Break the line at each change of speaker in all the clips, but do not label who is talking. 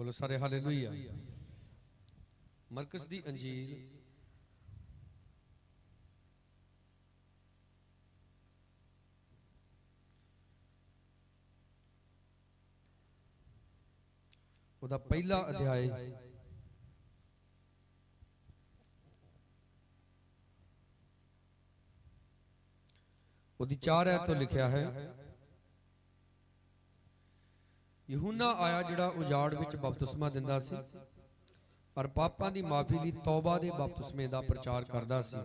बोलो सारे हालेलुया। मरकस दी अंजील ਉਹਦਾ ਪਹਿला अध्याय ਉਹਦੀ 4 ਐਤ ਤੋਂ ਲਿਖਿਆ है, यूहन्ना आया जिहड़ा उजाड़ विच बपतिस्मा दिंदा सी और पापां दी माफी लई तौबा दे बपतिस्मे दा प्रचार करदा सी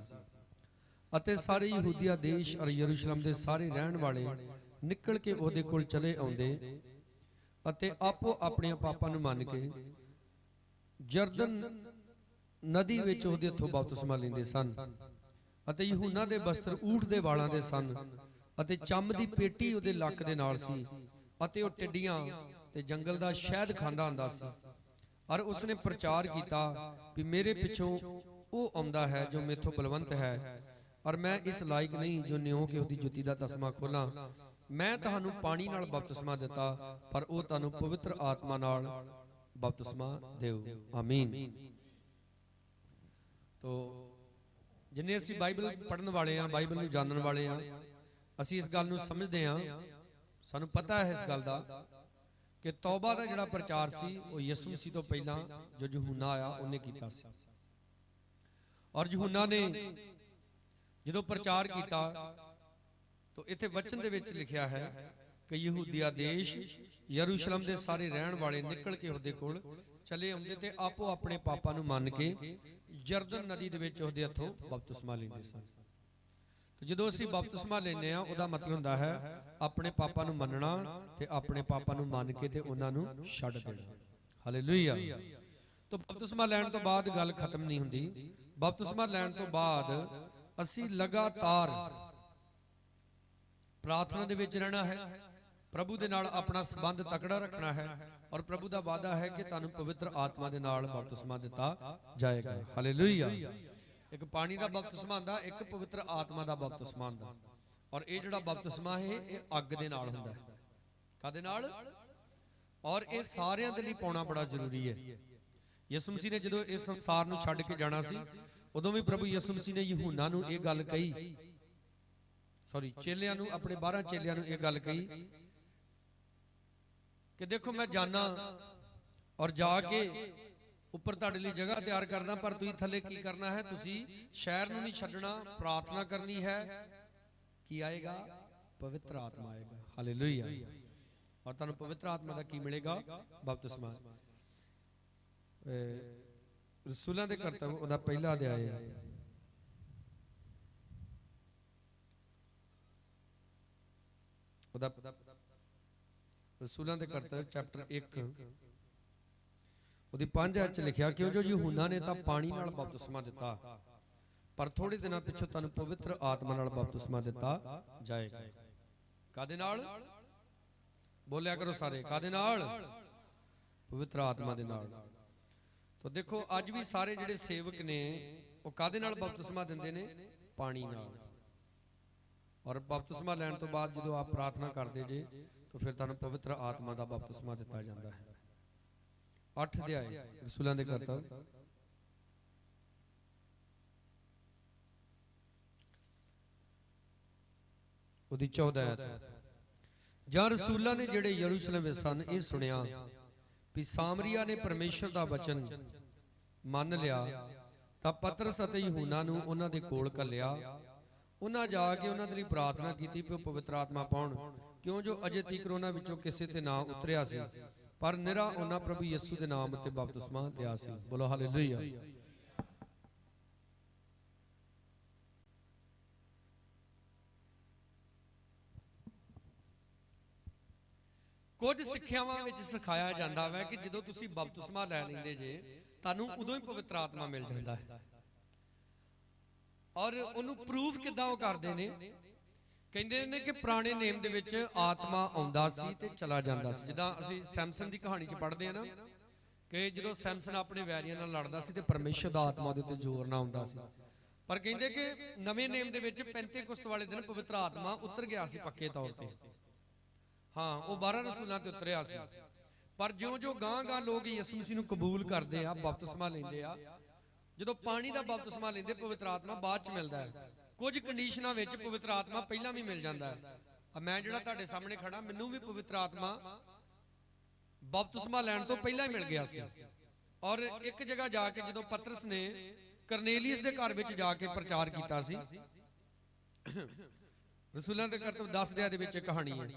अते सारे यहूदिया देश और यरूशलेम दे सारे रहण वाले निकल के ओहदे कोल चले आउंदे अते आपो अपने पापां नूं मन के जरदन नदी विच ओहदे हत्थों बपतिस्मा लैंदे सन अते यूहन्ना दे वस्त्र ऊठ दे वालां दे सन अते चम दी पेटी ओहदे लक दे नाल सी अते ओह टिड्डियां ते जंगल दा शहद खांदा हुंदा सी और उसने प्रचार किया कि मेरे पिछों ओह आउंदा है जो मेथों बलवंत है और मैं इस लायक नहीं जो न्यों के ओहदी जुत्ती दा तस्मा खोलां। मैं तुहानूं पानी नाल बपतिस्मा दिता पर ओह तुहानूं पवित्र आत्मा नाल बपतिस्मा देऊ। आमीन। तो जिन्ने असीं बाइबल पढ़न वाले हां, बाइबल नूं जानन वाले हां, असीं इस गल नूं समझदे हां, सानूं पता है इस गल दा कि तौबा का जिहड़ा प्रचार सी वो यसू मसीह तो पहला जो यूहन्ना आया उन्हें कीता सी और यूहन्ना ने जो प्रचार किया तो इत्थे वचन दे विच लिखिया है कि यहूदिया देश यरूशलेम दे सारे रहण वाले निकल के उहदे कोल चले आउंदे ते आपो अपने पापां नूं मन के जरदन नदी दे विच उहदे हत्थों बपतिस्मा लैंदे सन। तो जो असीं बपतिस्मा लैंदे आ उहदा मतलब हुंदा है अपने पापां नूं मनना ते अपने पापां नूं मन के ते उहनां नूं छड्ड देना। हालेलुया। तो बपतिस्मा लैण तो बाद गल खत्म नहीं हुंदी। बपतिस्मा लैण तो बाद असीं लगातार प्रार्थना दे विच रहना है, प्रभु दे नाल अपना संबंध तकड़ा रखना है और प्रभु दा वादा है कि तुहानूं पवित्र आत्मा दे नाल बपतिस्मा दिता जाएगा। हालेलुया। एक पानी का बपतिस्मा हुंदा, एक पवित्र आत्मा का बपतिस्मा हुंदा और ये जिहड़ा बपतिस्मा है ये अग दे नाल हुंदा है। कादे नाल? और ये सारियां दे लई पाउणा बड़ा जरूरी है। यसू मसीह ने जदों इस संसार नूं छड्ड के जाना सी उदों भी प्रभु यसू मसीह ने यूहन्ना नूं ये गल कही, चेलियां नूं, अपने 12 चेलियां नूं ये गल कही कि देखो मैं जाना और जाके उपर तुहाडे लई जगह तैयार करना पर तुसीं थले की करना है, तुसीं शहर नूं नहीं छड्डना, प्रार्थना करनी है। की आएगा? पवित्र आत्मा आएगा। हालेलुया। और तुहानूं पवित्र आत्मा दा की मिलेगा? बपतिस्मा। रसूलां दे करतब उहदा पहला अध्याय है, उहदा रसूलां दे करतब चैप्टर 1 ਉਹਦੀ 5 ਐਚ ਲਿਖਿਆ ਕਿਉਂ ਜੋ यूहन्ना ने ਤਾਂ ਪਾਣੀ ਨਾਲ ਬਪਤਿਸਮਾ ਦਿੱਤਾ ਪਰ ਥੋੜੇ ਦਿਨਾਂ ਪਿੱਛੋਂ ਤੁਹਾਨੂੰ ਪਵਿੱਤਰ ਆਤਮਾ ਨਾਲ ਬਪਤਿਸਮਾ ਦਿੱਤਾ ਜਾਏਗਾ। ਕਾਦੇ ਨਾਲ? ਬੋਲਿਆ ਕਰੋ ਸਾਰੇ, ਕਾਦੇ ਨਾਲ? ਪਵਿੱਤਰ ਆਤਮਾ ਦੇ ਨਾਲ। ਤਾਂ ਦੇਖੋ ਅੱਜ ਵੀ ਸਾਰੇ ਜਿਹੜੇ ਸੇਵਕ ਨੇ ਉਹ ਕਾਦੇ ਨਾਲ ਬਪਤਿਸਮਾ ਦਿੰਦੇ ਨੇ? ਪਾਣੀ ਨਾਲ। ਔਰ ਬਪਤਿਸਮਾ ਲੈਣ ਤੋਂ ਬਾਅਦ ਜਦੋਂ ਆਪ ਪ੍ਰਾਰਥਨਾ ਕਰਦੇ ਜੇ ਤਾਂ ਫਿਰ ਤੁਹਾਨੂੰ ਪਵਿੱਤਰ ਆਤਮਾ ਦਾ ਬਪਤਿਸਮਾ ਦਿੱਤਾ ਜਾਂਦਾ ਹੈ। 8 अध्याय रसूलां दे करतब ਉਹਦੀ 14 आयत। ਜਾਂ ਰਸੂਲਾਂ ਨੇ ਜਿਹੜੇ ਯਰੂਸ਼ਲਮ ਵਿੱਚ ਸਨ ਇਹ ਸੁਣਿਆ ਵੀ ਸਾਮਰੀਆ ਨੇ ਪਰਮੇਸ਼ਰ ਦਾ ਵਚਨ ਮੰਨ ਲਿਆ ਤਾਂ ਪਤਰਸ ਅਤੇ यूहन्ना ਨੂੰ ਉਹਨਾਂ ਦੇ ਕੋਲ ਘੱਲਿਆ। ਉਹਨਾਂ ਜਾ ਕੇ ਉਹਨਾਂ ਦੇ ਲਈ ਪ੍ਰਾਰਥਨਾ ਕੀਤੀ ਕਿ ਉਹ ਪਵਿੱਤਰ ਆਤਮਾ ਪਾਉਣ ਕਿਉਂ ਜੋ ਅਜੇ ਤੀਕ ਉਹਨਾਂ ਵਿੱਚੋਂ ਕਿਸੇ ਤੇ ਨਾ ਉਤਰਿਆ ਸੀ पर निरा उन्हां प्रभु यीशु के नाम उत्ते बपतिस्मा दिया सी। बोलो हालेलुया। कुछ सिक्ख्यावां विच सिखाया जाता है कि जदों तुसीं बपतिस्मा लै लैंदे जे तुहानूं उदों ही पवित्र आत्मा मिल जाता है और उहनूं प्रूफ किदां ओह करदे ने? ਕਹਿੰਦੇ ਨੇ ਕਿ ਪੁਰਾਣੇ ਨੇਮ ਦੇ ਵਿੱਚ ਆਤਮਾ ਆਉਂਦਾ ਸੀ ਤੇ ਚਲਾ ਜਾਂਦਾ ਸੀ। ਜਿੱਦਾਂ ਅਸੀਂ ਸੈਮਸਨ ਦੀ ਕਹਾਣੀ 'ਚ ਪੜ੍ਹਦੇ ਆ ਨਾ ਕਿ ਜਦੋਂ ਸੈਮਸਨ ਆਪਣੇ ਵੈਰੀਆਂ ਨਾਲ ਲੜਦਾ ਸੀ ਤੇ ਪਰਮੇਸ਼ਰ ਦਾ ਆਤਮਾ ਉਹਦੇ ਉੱਤੇ ਜ਼ੋਰ ਨਾ ਆਉਂਦਾ ਸੀ। ਪਰ ਕਹਿੰਦੇ ਕਿ ਨਵੇਂ ਨੇਮ ਦੇ ਵਿੱਚ ਪੈਂਤੇਕੁਸਤ ਵਾਲੇ ਦਿਨ ਪਵਿੱਤਰ ਆਤਮਾ ਉਤਰ ਗਿਆ ਸੀ ਪੱਕੇ ਤੌਰ ਤੇ। हाँ वो 12 रसूलों ते उतरिया सी ਪਰ ਜਿਉਂ-ਜਿਉਂ ਗਾਂ-ਗਾਂ ਲੋਕ ਯਿਸੂ ਮਸੀਹ ਨੂੰ ਕਬੂਲ ਕਰਦੇ ਆ, ਬਪਤਿਸਮਾ ਲੈਂਦੇ ਆ, ਜਦੋਂ ਪਾਣੀ ਦਾ ਬਪਤਿਸਮਾ ਲੈਂਦੇ ਪਵਿੱਤਰ ਆਤਮਾ ਬਾਅਦ ਚ ਮਿਲਦਾ ਹੈ। ਕੁਝ ਕੰਡੀਸ਼ਨਾਂ ਵਿੱਚ ਪਵਿੱਤਰ ਆਤਮਾ ਪਹਿਲਾਂ ਵੀ ਮਿਲ ਜਾਂਦਾ ਹੈ। ਮੈਂ ਜਿਹੜਾ ਤੁਹਾਡੇ ਸਾਹਮਣੇ ਖੜਾ, ਮੈਨੂੰ ਵੀ ਪਵਿੱਤਰ ਆਤਮਾ ਬਪਤਿਸਮਾ ਲੈਣ ਤੋਂ ਪਹਿਲਾਂ ਹੀ ਮਿਲ ਗਿਆ ਸੀ। ਔਰ ਇੱਕ ਜਗ੍ਹਾ ਜਾ ਕੇ ਜਦੋਂ ਪਤਰਸ ਨੇ ਕਰਨੇਲੀਅਸ ਦੇ ਘਰ ਵਿੱਚ ਜਾ ਕੇ ਪ੍ਰਚਾਰ ਕੀਤਾ ਸੀ, ਰਸੂਲਾਂ ਦੇ ਕਰਤੱਵ 10 ਅਧਿਆਇ ਦੇ ਵਿੱਚ ਕਹਾਣੀ ਹੈ,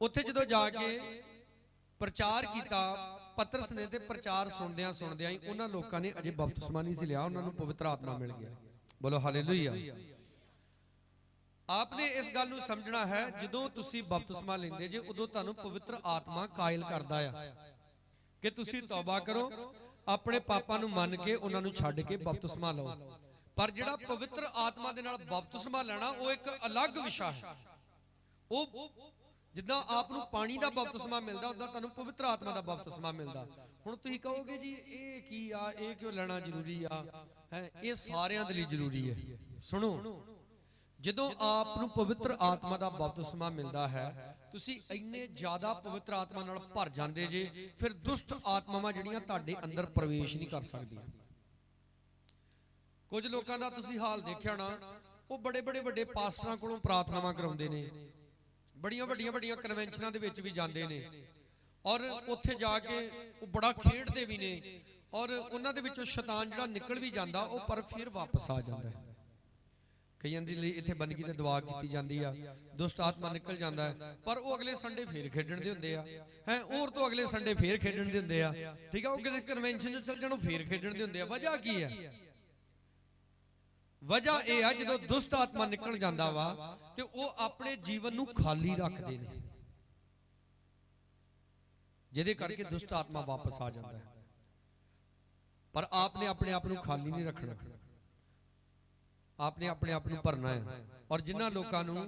ਉੱਥੇ ਜਦੋਂ ਜਾ ਕੇ ਪ੍ਰਚਾਰ ਕੀਤਾ ਪਤਰਸ ਨੇ, ਤੇ ਪ੍ਰਚਾਰ ਸੁਣਦਿਆਂ ਸੁਣਦਿਆਂ ਹੀ ਉਹਨਾਂ ਲੋਕਾਂ ਨੇ ਅਜੇ ਬਪਤਿਸਮਾ ਨਹੀਂ ਸੀ ਲਿਆ, ਉਹਨਾਂ ਨੂੰ ਪਵਿੱਤਰ ਆਤਮਾ ਮਿਲ ਗਿਆ। ਬੋਲੋ ਹਾਲੇਲੂਇਆ। आपने इस गल नूं समझना है, ਜਦੋਂ ਤੁਸੀਂ ਬਪਤਿਸਮਾ ਲੈਂਦੇ ਜੇ ਉਦੋਂ ਤੁਹਾਨੂੰ ਪਵਿੱਤਰ ਆਤਮਾ ਕਾਇਲ ਕਰਦਾ ਆ ਕਿ ਤੁਸੀਂ ਤੌਬਾ ਕਰੋ, ਆਪਣੇ ਪਾਪਾਂ ਨੂੰ ਮੰਨ ਕੇ ਉਹਨਾਂ ਨੂੰ ਛੱਡ ਕੇ ਬਪਤਿਸਮਾ ਲਓ। ਪਰ ਜਿਹੜਾ ਪਵਿੱਤਰ ਆਤਮਾ ਦੇ ਨਾਲ ਬਪਤਿਸਮਾ ਲੈਣਾ ਉਹ ਇੱਕ ਅਲੱਗ ਵਿਸ਼ਾ ਹੈ। ਉਹ ਜਿੱਦਾਂ ਆਪ ਨੂੰ ਪਾਣੀ ਦਾ ਬਪਤਿਸਮਾ ਮਿਲਦਾ, ਉਦਾਂ ਤੁਹਾਨੂੰ ਪਵਿੱਤਰ ਆਤਮਾ ਦਾ ਬਪਤਿਸਮਾ ਮਿਲਦਾ। ਹੁਣ ਤੁਸੀਂ ਕਹੋਗੇ ਜੀ ਇਹ ਕੀ ਆ, ਇਹ ਕਿਉਂ ਲੈਣਾ ਜ਼ਰੂਰੀ ਆ? ਹੈ, ਇਹ ਸਾਰਿਆਂ ਦੇ ਲਈ ਜ਼ਰੂਰੀ ਹੈ। ਸੁਣੋ, ਜਦੋਂ ਆਪ ਨੂੰ ਪਵਿੱਤਰ ਆਤਮਾ ਦਾ ਬਪਤਿਸਮਾ ਮਿਲਦਾ ਹੈ, ਤੁਸੀਂ ਇੰਨੇ ਜ਼ਿਆਦਾ ਪਵਿੱਤਰ ਆਤਮਾ ਨਾਲ ਭਰ ਜਾਂਦੇ ਜੇ, ਫਿਰ ਦੁਸ਼ਟ ਆਤਮਾਵਾਂ ਜਿਹੜੀਆਂ ਤੁਹਾਡੇ ਅੰਦਰ ਪ੍ਰਵੇਸ਼ ਨਹੀਂ ਕਰ ਸਕਦੀਆਂ। ਕੁਝ ਲੋਕਾਂ ਦਾ ਤੁਸੀਂ ਹਾਲ ਦੇਖਿਆ ਨਾ, ਉਹ ਬੜੇ ਵੱਡੇ ਪਾਸਟਰਾਂ ਕੋਲੋਂ ਪ੍ਰਾਰਥਨਾਵਾਂ ਕਰਾਉਂਦੇ ਨੇ, ਵੱਡੀਆਂ ਕਨਵੈਨਸ਼ਨਾਂ ਦੇ ਵਿੱਚ ਵੀ ਜਾਂਦੇ ਨੇ, ਔਰ ਉੱਥੇ ਜਾ ਕੇ ਉਹ ਬੜਾ ਖੇਡਦੇ ਵੀ ਨੇ, ਔਰ ਉਹਨਾਂ ਦੇ ਵਿੱਚੋਂ ਸ਼ੈਤਾਨ ਜਿਹੜਾ ਨਿਕਲ ਵੀ ਜਾਂਦਾ, ਉਹ ਪਰ ਫਿਰ ਵਾਪਸ ਆ ਜਾਂਦਾ ਹੈ। ਕਈਆਂ ਦੇ ਲਈ ਇੱਥੇ ਬੰਦਗੀ ਤੇ ਦੁਆ ਕੀਤੀ ਜਾਂਦੀ ਆ, ਦੁਸ਼ਟ ਆਤਮਾ ਨਿਕਲ ਜਾਂਦਾ ਹੈ, ਪਰ ਉਹ ਅਗਲੇ ਸੰਡੇ ਫੇਰ ਖੇਡਣ ਦੇ ਹੁੰਦੇ ਆ, ਹੈ, ਹੋਰ ਤੋਂ ਅਗਲੇ ਸੰਡੇ ਫੇਰ ਖੇਡਣ ਦੇ ਹੁੰਦੇ ਆ, ਠੀਕ ਆ। ਉਹ ਕਿਸੇ ਕਨਵੈਨਸ਼ਨ 'ਚ ਚੱਲ ਜਾਣ, ਫੇਰ ਖੇਡਣ ਦੇ ਹੁੰਦੇ ਆ। ਵਜ੍ਹਾ ਕੀ ਹੈ? ਵਜ੍ਹਾ ਇਹ ਆ, ਜਦੋਂ ਦੁਸ਼ਟ ਆਤਮਾ ਨਿਕਲ ਜਾਂਦਾ ਵਾ ਤੇ ਉਹ ਆਪਣੇ ਜੀਵਨ ਨੂੰ ਖਾਲੀ ਰੱਖਦੇ ਨੇ, ਜਿਹਦੇ ਕਰਕੇ ਦੁਸ਼ਟ ਆਤਮਾ ਵਾਪਸ ਆ ਜਾਂਦਾ ਹੈ। ਪਰ ਆਪਨੇ ਆਪਣੇ ਆਪ ਨੂੰ ਖਾਲੀ ਨਹੀਂ ਰੱਖਣਾ, आपने अपने आप ਨੂੰ ਭਰਨਾ ਹੈ। ਔਰ ਜਿਨ੍ਹਾਂ ਲੋਕਾਂ ਨੂੰ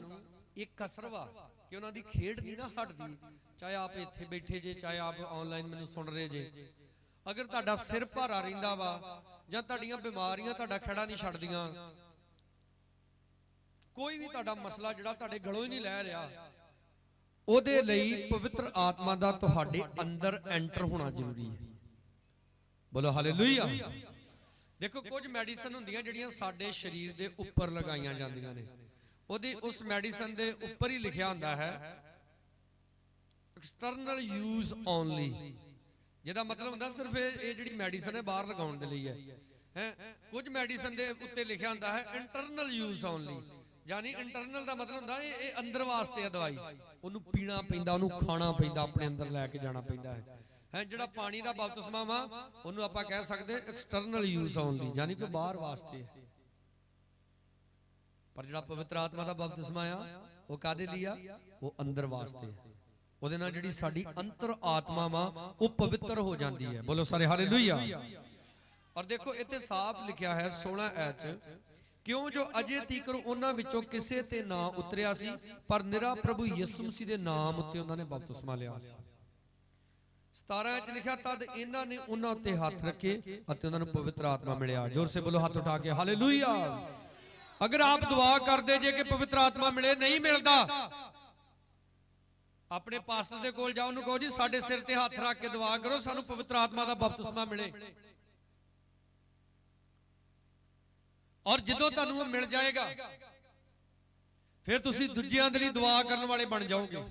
ਇੱਕ ਕਸਰ ਵਾ ਕਿ ਉਹਨਾਂ ਦੀ ਖੇਡ ਨਹੀਂ ਨਾ ਹਟਦੀ, ਚਾਹੇ ਆਪ ਇੱਥੇ ਬੈਠੇ ਜੇ, ਚਾਹੇ ਆਪ ਆਨਲਾਈਨ ਮੈਨੂੰ ਸੁਣ ਰਹੇ ਜੇ, ਅਗਰ ਤੁਹਾਡਾ ਸਿਰ ਭਾਰਾ ਰਹਿੰਦਾ ਵਾ ਜਾਂ ਤੁਹਾਡੀਆਂ ਬਿਮਾਰੀਆਂ ਤੁਹਾਡਾ ਖੜਾ ਨਹੀਂ ਛੱਡਦੀਆਂ, ਕੋਈ ਵੀ ਤੁਹਾਡਾ ਮਸਲਾ ਜਿਹੜਾ ਤੁਹਾਡੇ ਗਲੋਂ ਹੀ ਨਹੀਂ ਲੈ ਰਿਹਾ, ਉਹਦੇ ਲਈ ਪਵਿੱਤਰ ਆਤਮਾ ਦਾ ਤੁਹਾਡੇ ਅੰਦਰ ਐਂਟਰ ਹੋਣਾ ਜ਼ਰੂਰੀ ਹੈ। ਬੋਲੋ ਹਾਲੇਲੂਇਆ। देखो, कुछ मैडिसन होंदियां जिहड़ियां साडे शरीर दे उपर लगाईयां जांदियां ने, ओदी उस मैडिसन दे उपर ही लिखिया हुंदा है एक्सटर्नल यूज ओनली, जिहदा मतलब हुंदा सिर्फ ये जिहड़ी मैडिसन है बाहर लगाउण दे लई है। कुछ मैडिसन दे उत्ते लिखिया हुंदा है इंटरनल यूज ओनली, यानी इंटरनल दा मतलब हुंदा ये अंदर वास्ते है दवाई, ओनू पीना पैंदा, ओनू खाना पैंदा, अपने अंदर लैके जाना पैंदा है। है ਜਿਹੜਾ ਪਾਣੀ ਦਾ ਬਪਤਿਸਮਾ ਵਾ ਉਹਨੂੰ ਆਪਾਂ ਕਹਿ ਸਕਦੇ ਐਕਸਟਰਨਲ ਯੂਜ਼ ਓਨਲੀ, ਯਾਨੀ ਕਿ ਬਾਹਰ ਵਾਸਤੇ। ਪਰ ਜਿਹੜਾ ਪਵਿੱਤਰ ਆਤਮਾ ਦਾ ਬਪਤਿਸਮਾ ਆ ਉਹ ਕਾਦੇ ਲਈ ਆ? ਉਹ ਅੰਦਰ ਵਾਸਤੇ। ਉਹਦੇ ਨਾਲ ਜਿਹੜੀ ਸਾਡੀ ਅੰਤਰ ਆਤਮਾ ਵਾ ਉਹ ਪਵਿੱਤਰ ਹੋ ਜਾਂਦੀ ਹੈ। ਬੋਲੋ ਸਾਰੇ ਹਾਲੇਲੂਇਆ। ਔਰ ਦੇਖੋ ਇੱਥੇ ਸਾਫ਼ ਲਿਖਿਆ ਹੈ 16 ਐਚ, ਕਿਉਂ ਜੋ ਅਜੇ ਤੀਕਰ ਉਹਨਾਂ ਵਿੱਚੋਂ ਕਿਸੇ ਤੇ ਨਾ ਉਤਰਿਆ ਸੀ, ਪਰ ਨਿਰਾ ਪ੍ਰਭੂ ਯਿਸੂ ਮਸੀਹ ਦੇ ਨਾਮ ਉੱਤੇ ਉਹਨਾਂ ਨੇ ਬਪਤਿਸਮਾ ਲਿਆ ਸੀ। 17 ਚ ਲਿਖਿਆ, ਤਦ ਇਹਨਾਂ ਨੇ ਉਹਨਾਂ ਉੱਤੇ ਹੱਥ ਰੱਖੇ ਅਤੇ ਉਹਨਾਂ ਨੂੰ ਪਵਿੱਤਰ ਆਤਮਾ ਮਿਲਿਆ। ਜ਼ੋਰ ਸੇ ਬੋਲੋ, ਹੱਥ ਉਠਾ ਕੇ ਹਾਲੇਲੂਇਆ। ਅਗਰ ਆਪ ਦੁਆ ਕਰਦੇ ਜੇ ਕਿ ਪਵਿੱਤਰ ਆਤਮਾ ਮਿਲੇ, ਨਹੀਂ ਮਿਲਦਾ, ਆਪਣੇ ਪਾਸਟਰ ਦੇ ਕੋਲ ਜਾਓ, ਉਹਨੂੰ ਕਹੋ ਜੀ ਸਾਡੇ ਸਿਰ ਤੇ ਹੱਥ ਰੱਖ ਕੇ ਦੁਆ ਕਰੋ, ਸਾਨੂੰ ਪਵਿੱਤਰ ਆਤਮਾ ਦਾ ਬਪਤਿਸਮਾ ਮਿਲੇ। ਔਰ ਜਦੋਂ ਤੁਹਾਨੂੰ ਉਹ ਮਿਲ ਜਾਏਗਾ, ਫਿਰ ਤੁਸੀਂ ਦੂਜਿਆਂ ਦੇ ਲਈ ਦੁਆ ਕਰਨ ਵਾਲੇ ਬਣ ਜਾਓਗੇ।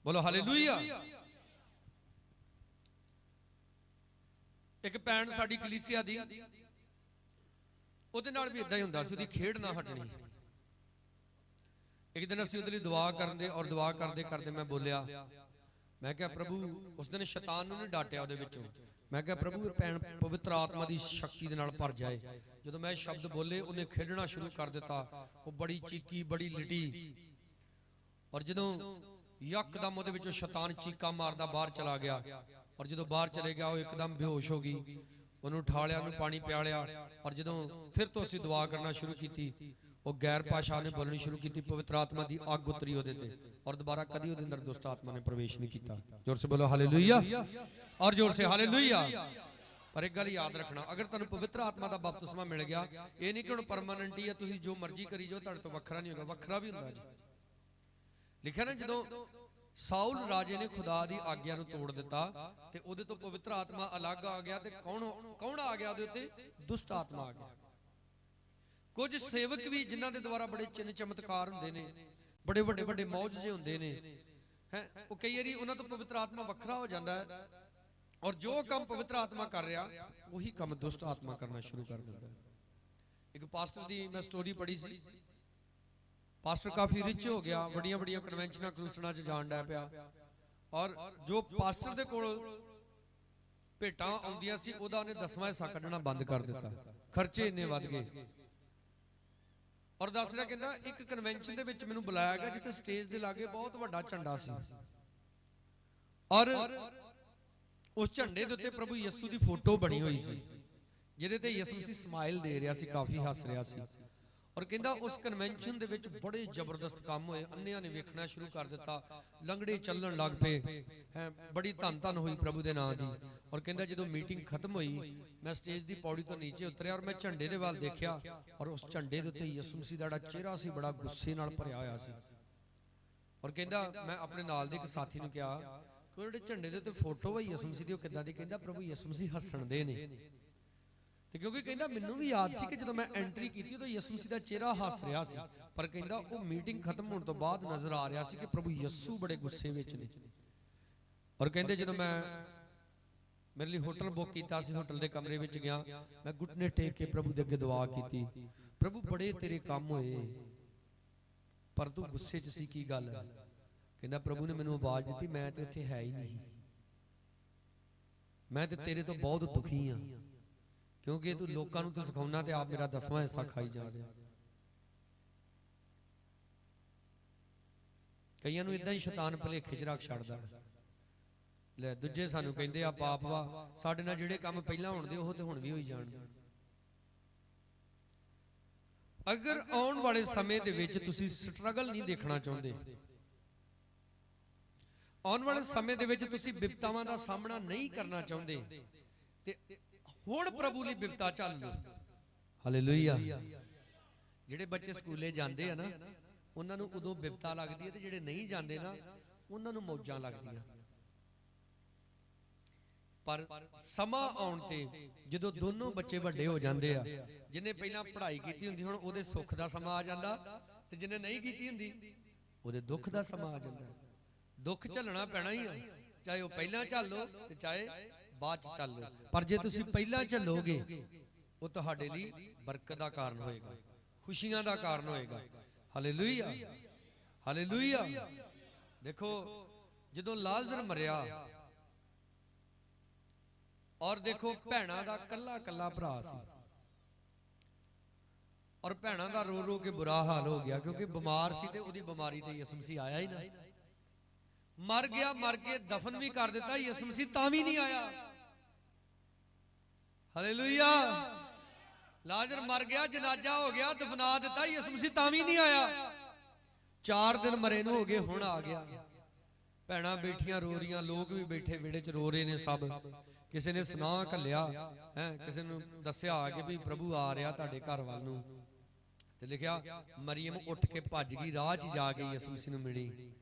ਬੋਲੋ ਹਾਲੇਲੂਇਆ। ਇੱਕ ਭੈਣ ਸਾਡੀ ਕਲੀਸਿਆ ਦੀ, ਉਹਦੇ ਨਾਲ ਵੀ ਇਦਾਂ ਹੀ ਹੁੰਦਾ ਸੀ, ਉਹਦੀ ਖੇਡ ਨਾ ਹਟਣੀ। ਇੱਕ ਦਿਨ ਅਸੀਂ ਉਹਦੇ ਲਈ ਦੁਆ ਕਰਦੇ, ਔਰ ਦੁਆ ਕਰਦੇ ਕਰਦੇ ਮੈਂ ਬੋਲਿਆ, ਮੈਂ ਕਿਹਾ ਪ੍ਰਭੂ, ਉਸ ਦਿਨ ਸ਼ੈਤਾਨ ਨੂੰ ਨਹੀਂ ਡਾਟਿਆ ਉਹਦੇ ਵਿੱਚੋਂ, ਮੈਂ ਕਿਹਾ ਪ੍ਰਭੂ ਇਹ ਭੈਣ ਪਵਿੱਤਰ ਆਤਮਾ ਦੀ ਸ਼ਕਤੀ ਦੇ ਨਾਲ ਭਰ ਜਾਏ। ਜਦੋਂ ਮੈਂ ਸ਼ਬਦ ਬੋਲੇ ਉਹਨੇ ਖੇਡਣਾ ਸ਼ੁਰੂ ਕਰ ਦਿੱਤਾ, ਉਹ ਬੜੀ ਚੀਕੀ, ਬੜੀ ਲਿਟੀ, ਔਰ ਜਦੋਂ ਯਕਦਮ ਉਹਦੇ ਵਿੱਚੋਂ ਸ਼ੈਤਾਨ ਚੀਕਾਂ ਮਾਰਦਾ ਬਾਹਰ ਚਲਾ ਗਿਆ। ਔਰ ਜਦੋਂ ਬਾਹਰ ਚਲੇ ਗਿਆ ਉਹ ਇੱਕਦਮ ਬੇਹੋਸ਼ ਹੋ ਗਈ, ਉਹਨੂੰ ਉਠਾ ਲਿਆ, ਉਹਨੂੰ ਪਾਣੀ ਪਿਆ ਲਿਆ। ਔਰ ਜਦੋਂ ਫਿਰ ਤੋਂ ਅਸੀਂ ਦੁਆ ਕਰਨਾ ਸ਼ੁਰੂ ਕੀਤੀ, ਉਹ ਗੈਰ ਭਾਸ਼ਾ ਨੇ ਬੋਲਣੀ ਸ਼ੁਰੂ ਕੀਤੀ, ਪਵਿੱਤਰ ਆਤਮਾ ਦੀ ਅੱਗ ਉਤਰੀ ਉਹਦੇ ਤੇ, ਔਰ ਦੁਬਾਰਾ ਕਦੀ ਉਹਦੇ ਅੰਦਰ ਦੁਸ਼ਟ ਆਤਮਾ ਨੇ ਪ੍ਰਵੇਸ਼ ਨਹੀਂ ਕੀਤਾ। ਜ਼ੋਰ ਸੇ ਬੋਲੋ ਹਾਲੇਲੂਇਆ, ਔਰ ਜ਼ੋਰ ਸੇ ਹਾਲੇਲੂਇਆ। ਪਰ ਇੱਕ ਗੱਲ ਯਾਦ ਰੱਖਣਾ, ਅਗਰ ਤੁਹਾਨੂੰ ਪਵਿੱਤਰ ਆਤਮਾ ਦਾ ਬਪਤਿਸਮਾ ਮਿਲ ਗਿਆ, ਇਹ ਨਹੀਂ ਕਿ ਹੁਣ ਪਰਮਾਨੈਂਟ ਹੀ ਆ, ਤੁਸੀਂ ਜੋ ਮਰਜ਼ੀ ਕਰੀ ਜਾਓ, ਤੁਹਾਡੇ ਤੋਂ ਵੱਖਰਾ ਨਹੀਂ ਹੋਗਾ, ਵੱਖਰਾ ਵੀ ਹੁੰਦਾ ਜੀ। ਲਿਖਿਆ ਨਾ ਜਦੋਂ ਸਾਊਲ ਰਾਜੇ ਨੇ ਖੁਦਾ ਦੀ ਆਗਿਆ ਨੂੰ ਤੋੜ ਦਿੱਤਾ ਤੇ ਉਹਦੇ ਤੋਂ ਪਵਿੱਤਰ ਆਤਮਾ ਅਲੱਗ ਆ ਗਿਆ ਤੇ ਕੌਣ ਆ ਗਿਆ ਉਹਦੇ ਉੱਤੇ? ਦੁਸ਼ਟ ਆਤਮਾ ਆ ਗਿਆ। ਕੁਝ ਸੇਵਕ ਵੀ ਜਿਨ੍ਹਾਂ ਦੇ ਦੁਆਰਾ ਬੜੇ ਚਿੰਨ ਚਮਤਕਾਰ ਹੁੰਦੇ ਨੇ, ਬੜੇ ਵੱਡੇ ਵੱਡੇ ਮੌਜਜ਼ੇ ਹੁੰਦੇ ਨੇ, ਉਹ ਕਈ ਵਾਰੀ ਉਹਨਾਂ ਤੋਂ ਪਵਿੱਤਰ ਆਤਮਾ ਵੱਖਰਾ ਹੋ ਜਾਂਦਾ ਹੈ ਔਰ ਜੋ ਕੰਮ ਪਵਿੱਤਰ ਆਤਮਾ ਕਰ ਰਿਹਾ ਉਹੀ ਕੰਮ ਦੁਸ਼ਟ ਆਤਮਾ ਕਰਨਾ ਸ਼ੁਰੂ ਕਰ ਦਿੰਦਾ ਹੈ। ਇੱਕ ਪਾਸਟਰ ਦੀ ਮੈਂ ਸਟੋਰੀ ਪੜ੍ਹੀ ਸੀ। ਪਾਸਟਰ ਕਾਫੀ ਰਿਚ ਹੋ ਗਿਆ, ਵੱਡੀਆਂ ਵੱਡੀਆਂ ਕਨਵੈਨਸ਼ਨਾਂ ਕਰੂਸਣਾ 'ਚ ਜਾਣ ਡਿਆ ਪਿਆ ਔਰ ਜੋ ਪਾਸਟਰ ਦੇ ਕੋਲ ਭੇਟਾਂ ਆਉਂਦੀਆਂ ਸੀ ਉਹਦਾ ਉਹਨੇ 10ਵਾਂ ਹਿੱਸਾ ਕੱਢਣਾ ਬੰਦ ਕਰ ਦਿੱਤਾ। ਖਰਚੇ ਇੰਨੇ ਵੱਧ ਗਏ ਔਰ ਦੱਸ ਰਿਹਾ, ਕਹਿੰਦਾ ਇੱਕ ਕਨਵੈਨਸ਼ਨ ਦੇ ਵਿੱਚ ਮੈਨੂੰ ਬੁਲਾਇਆ ਗਿਆ ਜਿੱਥੇ ਸਟੇਜ ਦੇ ਲਾਗੇ ਬਹੁਤ ਵੱਡਾ ਝੰਡਾ ਸੀ ਔਰ ਉਸ ਝੰਡੇ ਦੇ ਉੱਤੇ ਪ੍ਰਭੂ ਯਿਸੂ ਦੀ ਫੋਟੋ ਬਣੀ ਹੋਈ ਸੀ ਜਿਹਦੇ ਤੇ ਯਿਸੂ ਮਸੀਹ ਸਮਾਈਲ ਦੇ ਰਿਹਾ ਸੀ, ਕਾਫੀ ਹੱਸ ਰਿਹਾ ਸੀ। ਔਰ ਕਹਿੰਦਾ ਉਸ ਕਨਵੈਨਸ਼ਨ ਦੇ ਵਿੱਚ ਬੜੇ ਜ਼ਬਰਦਸਤ ਕੰਮ ਹੋਏ, ਅੰਨਿਆਂ ਨੇ ਵੇਖਣਾ ਸ਼ੁਰੂ ਕਰ ਦਿੱਤਾ, ਲੰਗੜੇ ਚੱਲਣ ਲੱਗ ਪਏ, ਬੜੀ ਧੰਨ ਧੰਨ ਹੋਈ ਪ੍ਰਭੂ ਦੇ ਨਾਂ ਦੀ। ਔਰ ਕਹਿੰਦਾ ਜਦੋਂ ਮੀਟਿੰਗ ਖਤਮ ਹੋਈ ਮੈਂ ਸਟੇਜ ਦੀ ਪੌੜੀ ਤੋਂ ਨੀਚੇ ਉਤਰਿਆ ਔਰ ਮੈਂ ਝੰਡੇ ਦੇ ਵੱਲ ਦੇਖਿਆ ਔਰ ਉਸ ਝੰਡੇ ਦੇ ਉੱਤੇ ਯਿਸੂ ਮਸੀਹ ਦਾ ਜਿਹੜਾ ਚਿਹਰਾ ਸੀ ਬੜਾ ਗੁੱਸੇ ਨਾਲ ਭਰਿਆ ਹੋਇਆ ਸੀ। ਔਰ ਕਹਿੰਦਾ ਮੈਂ ਆਪਣੇ ਨਾਲ ਦੇ ਇੱਕ ਸਾਥੀ ਨੂੰ ਕਿਹਾ ਕਿ ਜਿਹੜੇ ਝੰਡੇ ਦੇ ਉੱਤੇ ਫੋਟੋ ਹੈ ਯਿਸੂ ਮਸੀਹ ਦੀ ਉਹ ਕਿੱਦਾਂ ਦੀ? ਕਹਿੰਦਾ ਪ੍ਰਭੂ ਯਿਸੂ ਮਸੀਹ ਹੱਸਣ ਦੇ ਨੇ। ਤੇ ਕਿਉਂਕਿ ਕਹਿੰਦਾ ਮੈਨੂੰ ਵੀ ਯਾਦ ਸੀ ਕਿ ਜਦੋਂ ਮੈਂ ਐਂਟਰੀ ਕੀਤੀ ਉਦੋਂ ਯਿਸੂ ਮਸੀਹ ਦਾ ਚਿਹਰਾ ਹੱਸ ਰਿਹਾ ਸੀ, ਪਰ ਕਹਿੰਦਾ ਉਹ ਮੀਟਿੰਗ ਖਤਮ ਹੋਣ ਤੋਂ ਬਾਅਦ ਨਜ਼ਰ ਆ ਰਿਹਾ ਸੀ ਕਿ ਪ੍ਰਭੂ ਯਿਸੂ ਬੜੇ ਗੁੱਸੇ ਵਿੱਚ ਨੇ। ਔਰ ਕਹਿੰਦੇ ਜਦੋਂ ਮੈਂ ਮੇਰੇ ਲਈ ਹੋਟਲ ਬੁੱਕ ਕੀਤਾ ਸੀ, ਹੋਟਲ ਦੇ ਕਮਰੇ ਵਿੱਚ ਗਿਆ, ਮੈਂ ਘੁਟਨੇ ਟੇਕ ਕੇ ਪ੍ਰਭੂ ਦੇ ਅੱਗੇ ਦੁਆ ਕੀਤੀ, ਪ੍ਰਭੂ ਬੜੇ ਤੇਰੇ ਕੰਮ ਹੋਏ ਪਰ ਤੂੰ ਗੁੱਸੇ 'ਚ ਸੀ, ਕੀ ਗੱਲ? ਕਹਿੰਦਾ ਪ੍ਰਭੂ ਨੇ ਮੈਨੂੰ ਆਵਾਜ਼ ਦਿੱਤੀ, ਮੈਂ ਤੇ ਉੱਥੇ ਹੈ ਹੀ ਨਹੀਂ, ਮੈਂ ਤੇ ਤੇਰੇ ਤੋਂ ਬਹੁਤ ਦੁਖੀ ਹਾਂ ਕਿਉਂਕਿ ਤੂੰ ਲੋਕਾਂ ਨੂੰ ਤੇ ਸਿਖਾਉਣਾ ਤੇ ਆਪ ਮੇਰਾ 10ਵਾਂ ਹਿੱਸਾ ਖਾਈ ਜਾ ਰਿਹਾ। ਕਈਆਂ ਨੂੰ ਇਦਾਂ ਹੀ ਸ਼ੈਤਾਨ ਭੁਲੇਖੇ 'ਚ ਰੱਖ ਛੱਡਦਾ। ਲੈ ਦੂਜੇ ਸਾਨੂੰ ਕਹਿੰਦੇ ਆ ਪਾਪ ਵਾ, ਸਾਡੇ ਨਾਲ ਜਿਹੜੇ ਕੰਮ ਪਹਿਲਾਂ ਹੋਣਦੇ ਉਹ ਤੇ ਹੁਣ ਵੀ ਹੋਈ ਜਾਣਗੇ। ਅਗਰ ਆਉਣ ਵਾਲੇ ਸਮੇਂ ਦੇ ਵਿੱਚ ਤੁਸੀਂ ਸਟਰਗਲ ਨਹੀਂ ਦੇਖਣਾ ਚਾਹੁੰਦੇ, ਆਉਣ ਵਾਲੇ ਸਮੇਂ ਦੇ ਵਿੱਚ ਤੁਸੀਂ ਵਿਪਤਾਵਾਂ ਦਾ ਸਾਹਮਣਾ ਨਹੀਂ ਕਰਨਾ ਚਾਹੁੰਦੇ ਤੇ ਹੁਣ ਪ੍ਰਭੂ ਲਈ ਬਿਪਤਾ ਚੱਲ ਲਓ। ਹਾਲੇਲੂਇਆ। ਜਿਹੜੇ ਬੱਚੇ ਸਕੂਲੇ ਜਾਂਦੇ ਆ ਨਾ ਉਹਨਾਂ ਨੂੰ ਉਦੋਂ ਬਿਪਤਾ ਲੱਗਦੀ ਹੈ ਤੇ ਜਿਹੜੇ ਨਹੀਂ ਜਾਂਦੇ ਨਾ ਉਹਨਾਂ ਨੂੰ ਮੌਜਾਂ ਲੱਗਦੀਆਂ। ਪਰ ਸਮਾਂ ਆਉਣ ਤੇ ਜਦੋਂ ਦੋਨੋਂ ਬੱਚੇ ਵੱਡੇ ਹੋ ਜਾਂਦੇ ਆ, ਜਿਹਨੇ ਪਹਿਲਾਂ ਪੜ੍ਹਾਈ ਕੀਤੀ ਹੁੰਦੀ ਹੁਣ ਉਹਦੇ ਸੁੱਖ ਦਾ ਸਮਾਂ ਆ ਜਾਂਦਾ ਤੇ ਜਿਹਨੇ ਨਹੀਂ ਕੀਤੀ ਹੁੰਦੀ ਉਹਦੇ ਦੁੱਖ ਦਾ ਸਮਾਂ ਆ ਜਾਂਦਾ। ਦੁੱਖ ਝੱਲਣਾ ਪੈਣਾ ਹੀ ਆ, ਚਾਹੇ ਉਹ ਪਹਿਲਾਂ ਝੱਲੋ ਤੇ ਚਾਹੇ ਬਾਅਦ ਚ ਚੱਲੋ, ਪਰ ਜੇ ਤੁਸੀਂ ਪਹਿਲਾਂ ਚੱਲੋਗੇ ਉਹ ਤੁਹਾਡੇ ਲਈ ਬਰਕਤ ਦਾ ਕਾਰਨ ਹੋਏਗਾ, ਖੁਸ਼ੀਆਂ ਦਾ ਕਾਰਨ ਹੋਏਗਾ। Hallelujah, hallelujah. ਦੇਖੋ ਜਦੋਂ ਲਾਜ਼ਰ ਮਰਿਆ ਔਰ ਦੇਖੋ ਭੈਣਾਂ ਦਾ ਕੱਲਾ ਕੱਲਾ ਭਰਾ ਸੀ ਔਰ ਭੈਣਾਂ ਦਾ ਰੋ ਰੋ ਕੇ ਬੁਰਾ ਹਾਲ ਹੋ ਗਿਆ ਕਿਉਂਕਿ ਬਿਮਾਰ ਸੀ ਤੇ ਉਹਦੀ ਬਿਮਾਰੀ ਤੇ ਯਿਸੂ ਮਸੀਹ ਆਇਆ ਹੀ ਨਾ। ਮਰ ਗਿਆ, ਮਰ ਕੇ ਦਫਨ ਵੀ ਕਰ ਦਿੱਤਾ, ਯਿਸੂ ਮਸੀਹ ਤਾਂ ਵੀ ਨਹੀਂ ਆਇਆ। ਹਾਲੇਲੂਇਆ। ਲਾਜ਼ਰ ਮਰ ਗਿਆ, ਜਨਾਜ਼ਾ ਹੋ ਗਿਆ, ਦਫਨਾ ਦਿੱਤਾ, ਯਿਸੂ ਮਸੀਹ ਤਾਂ ਵੀ ਨਹੀਂ ਆਇਆ। 4 ਦਿਨ ਮਰੇ ਨੂੰ ਹੋ ਗਏ, ਹੁਣ ਆ ਗਿਆ। ਭੈਣਾਂ ਬੈਠੀਆਂ ਰੋ ਰਹੀਆਂ, ਲੋਕ ਵੀ ਬੈਠੇ ਵਿਹੜੇ 'ਚ ਰੋ ਰਹੇ ਨੇ ਸਭ। ਕਿਸੇ ਨੇ ਸੁਨਾਹ ਘੱਲਿਆ ਹੈ, ਕਿਸੇ ਨੂੰ ਦੱਸਿਆ ਆ ਕਿ ਵੀ ਪ੍ਰਭੂ ਆ ਰਿਹਾ ਤੁਹਾਡੇ ਘਰ ਵੱਲ ਨੂੰ, ਤੇ ਲਿਖਿਆ ਮਰੀਮ ਉੱਠ ਕੇ ਭੱਜ ਗਈ, ਰਾਹ 'ਚ ਜਾ ਕੇ ਯਿਸੂ ਮਸੀਹ ਨੂੰ ਮਿਲੀ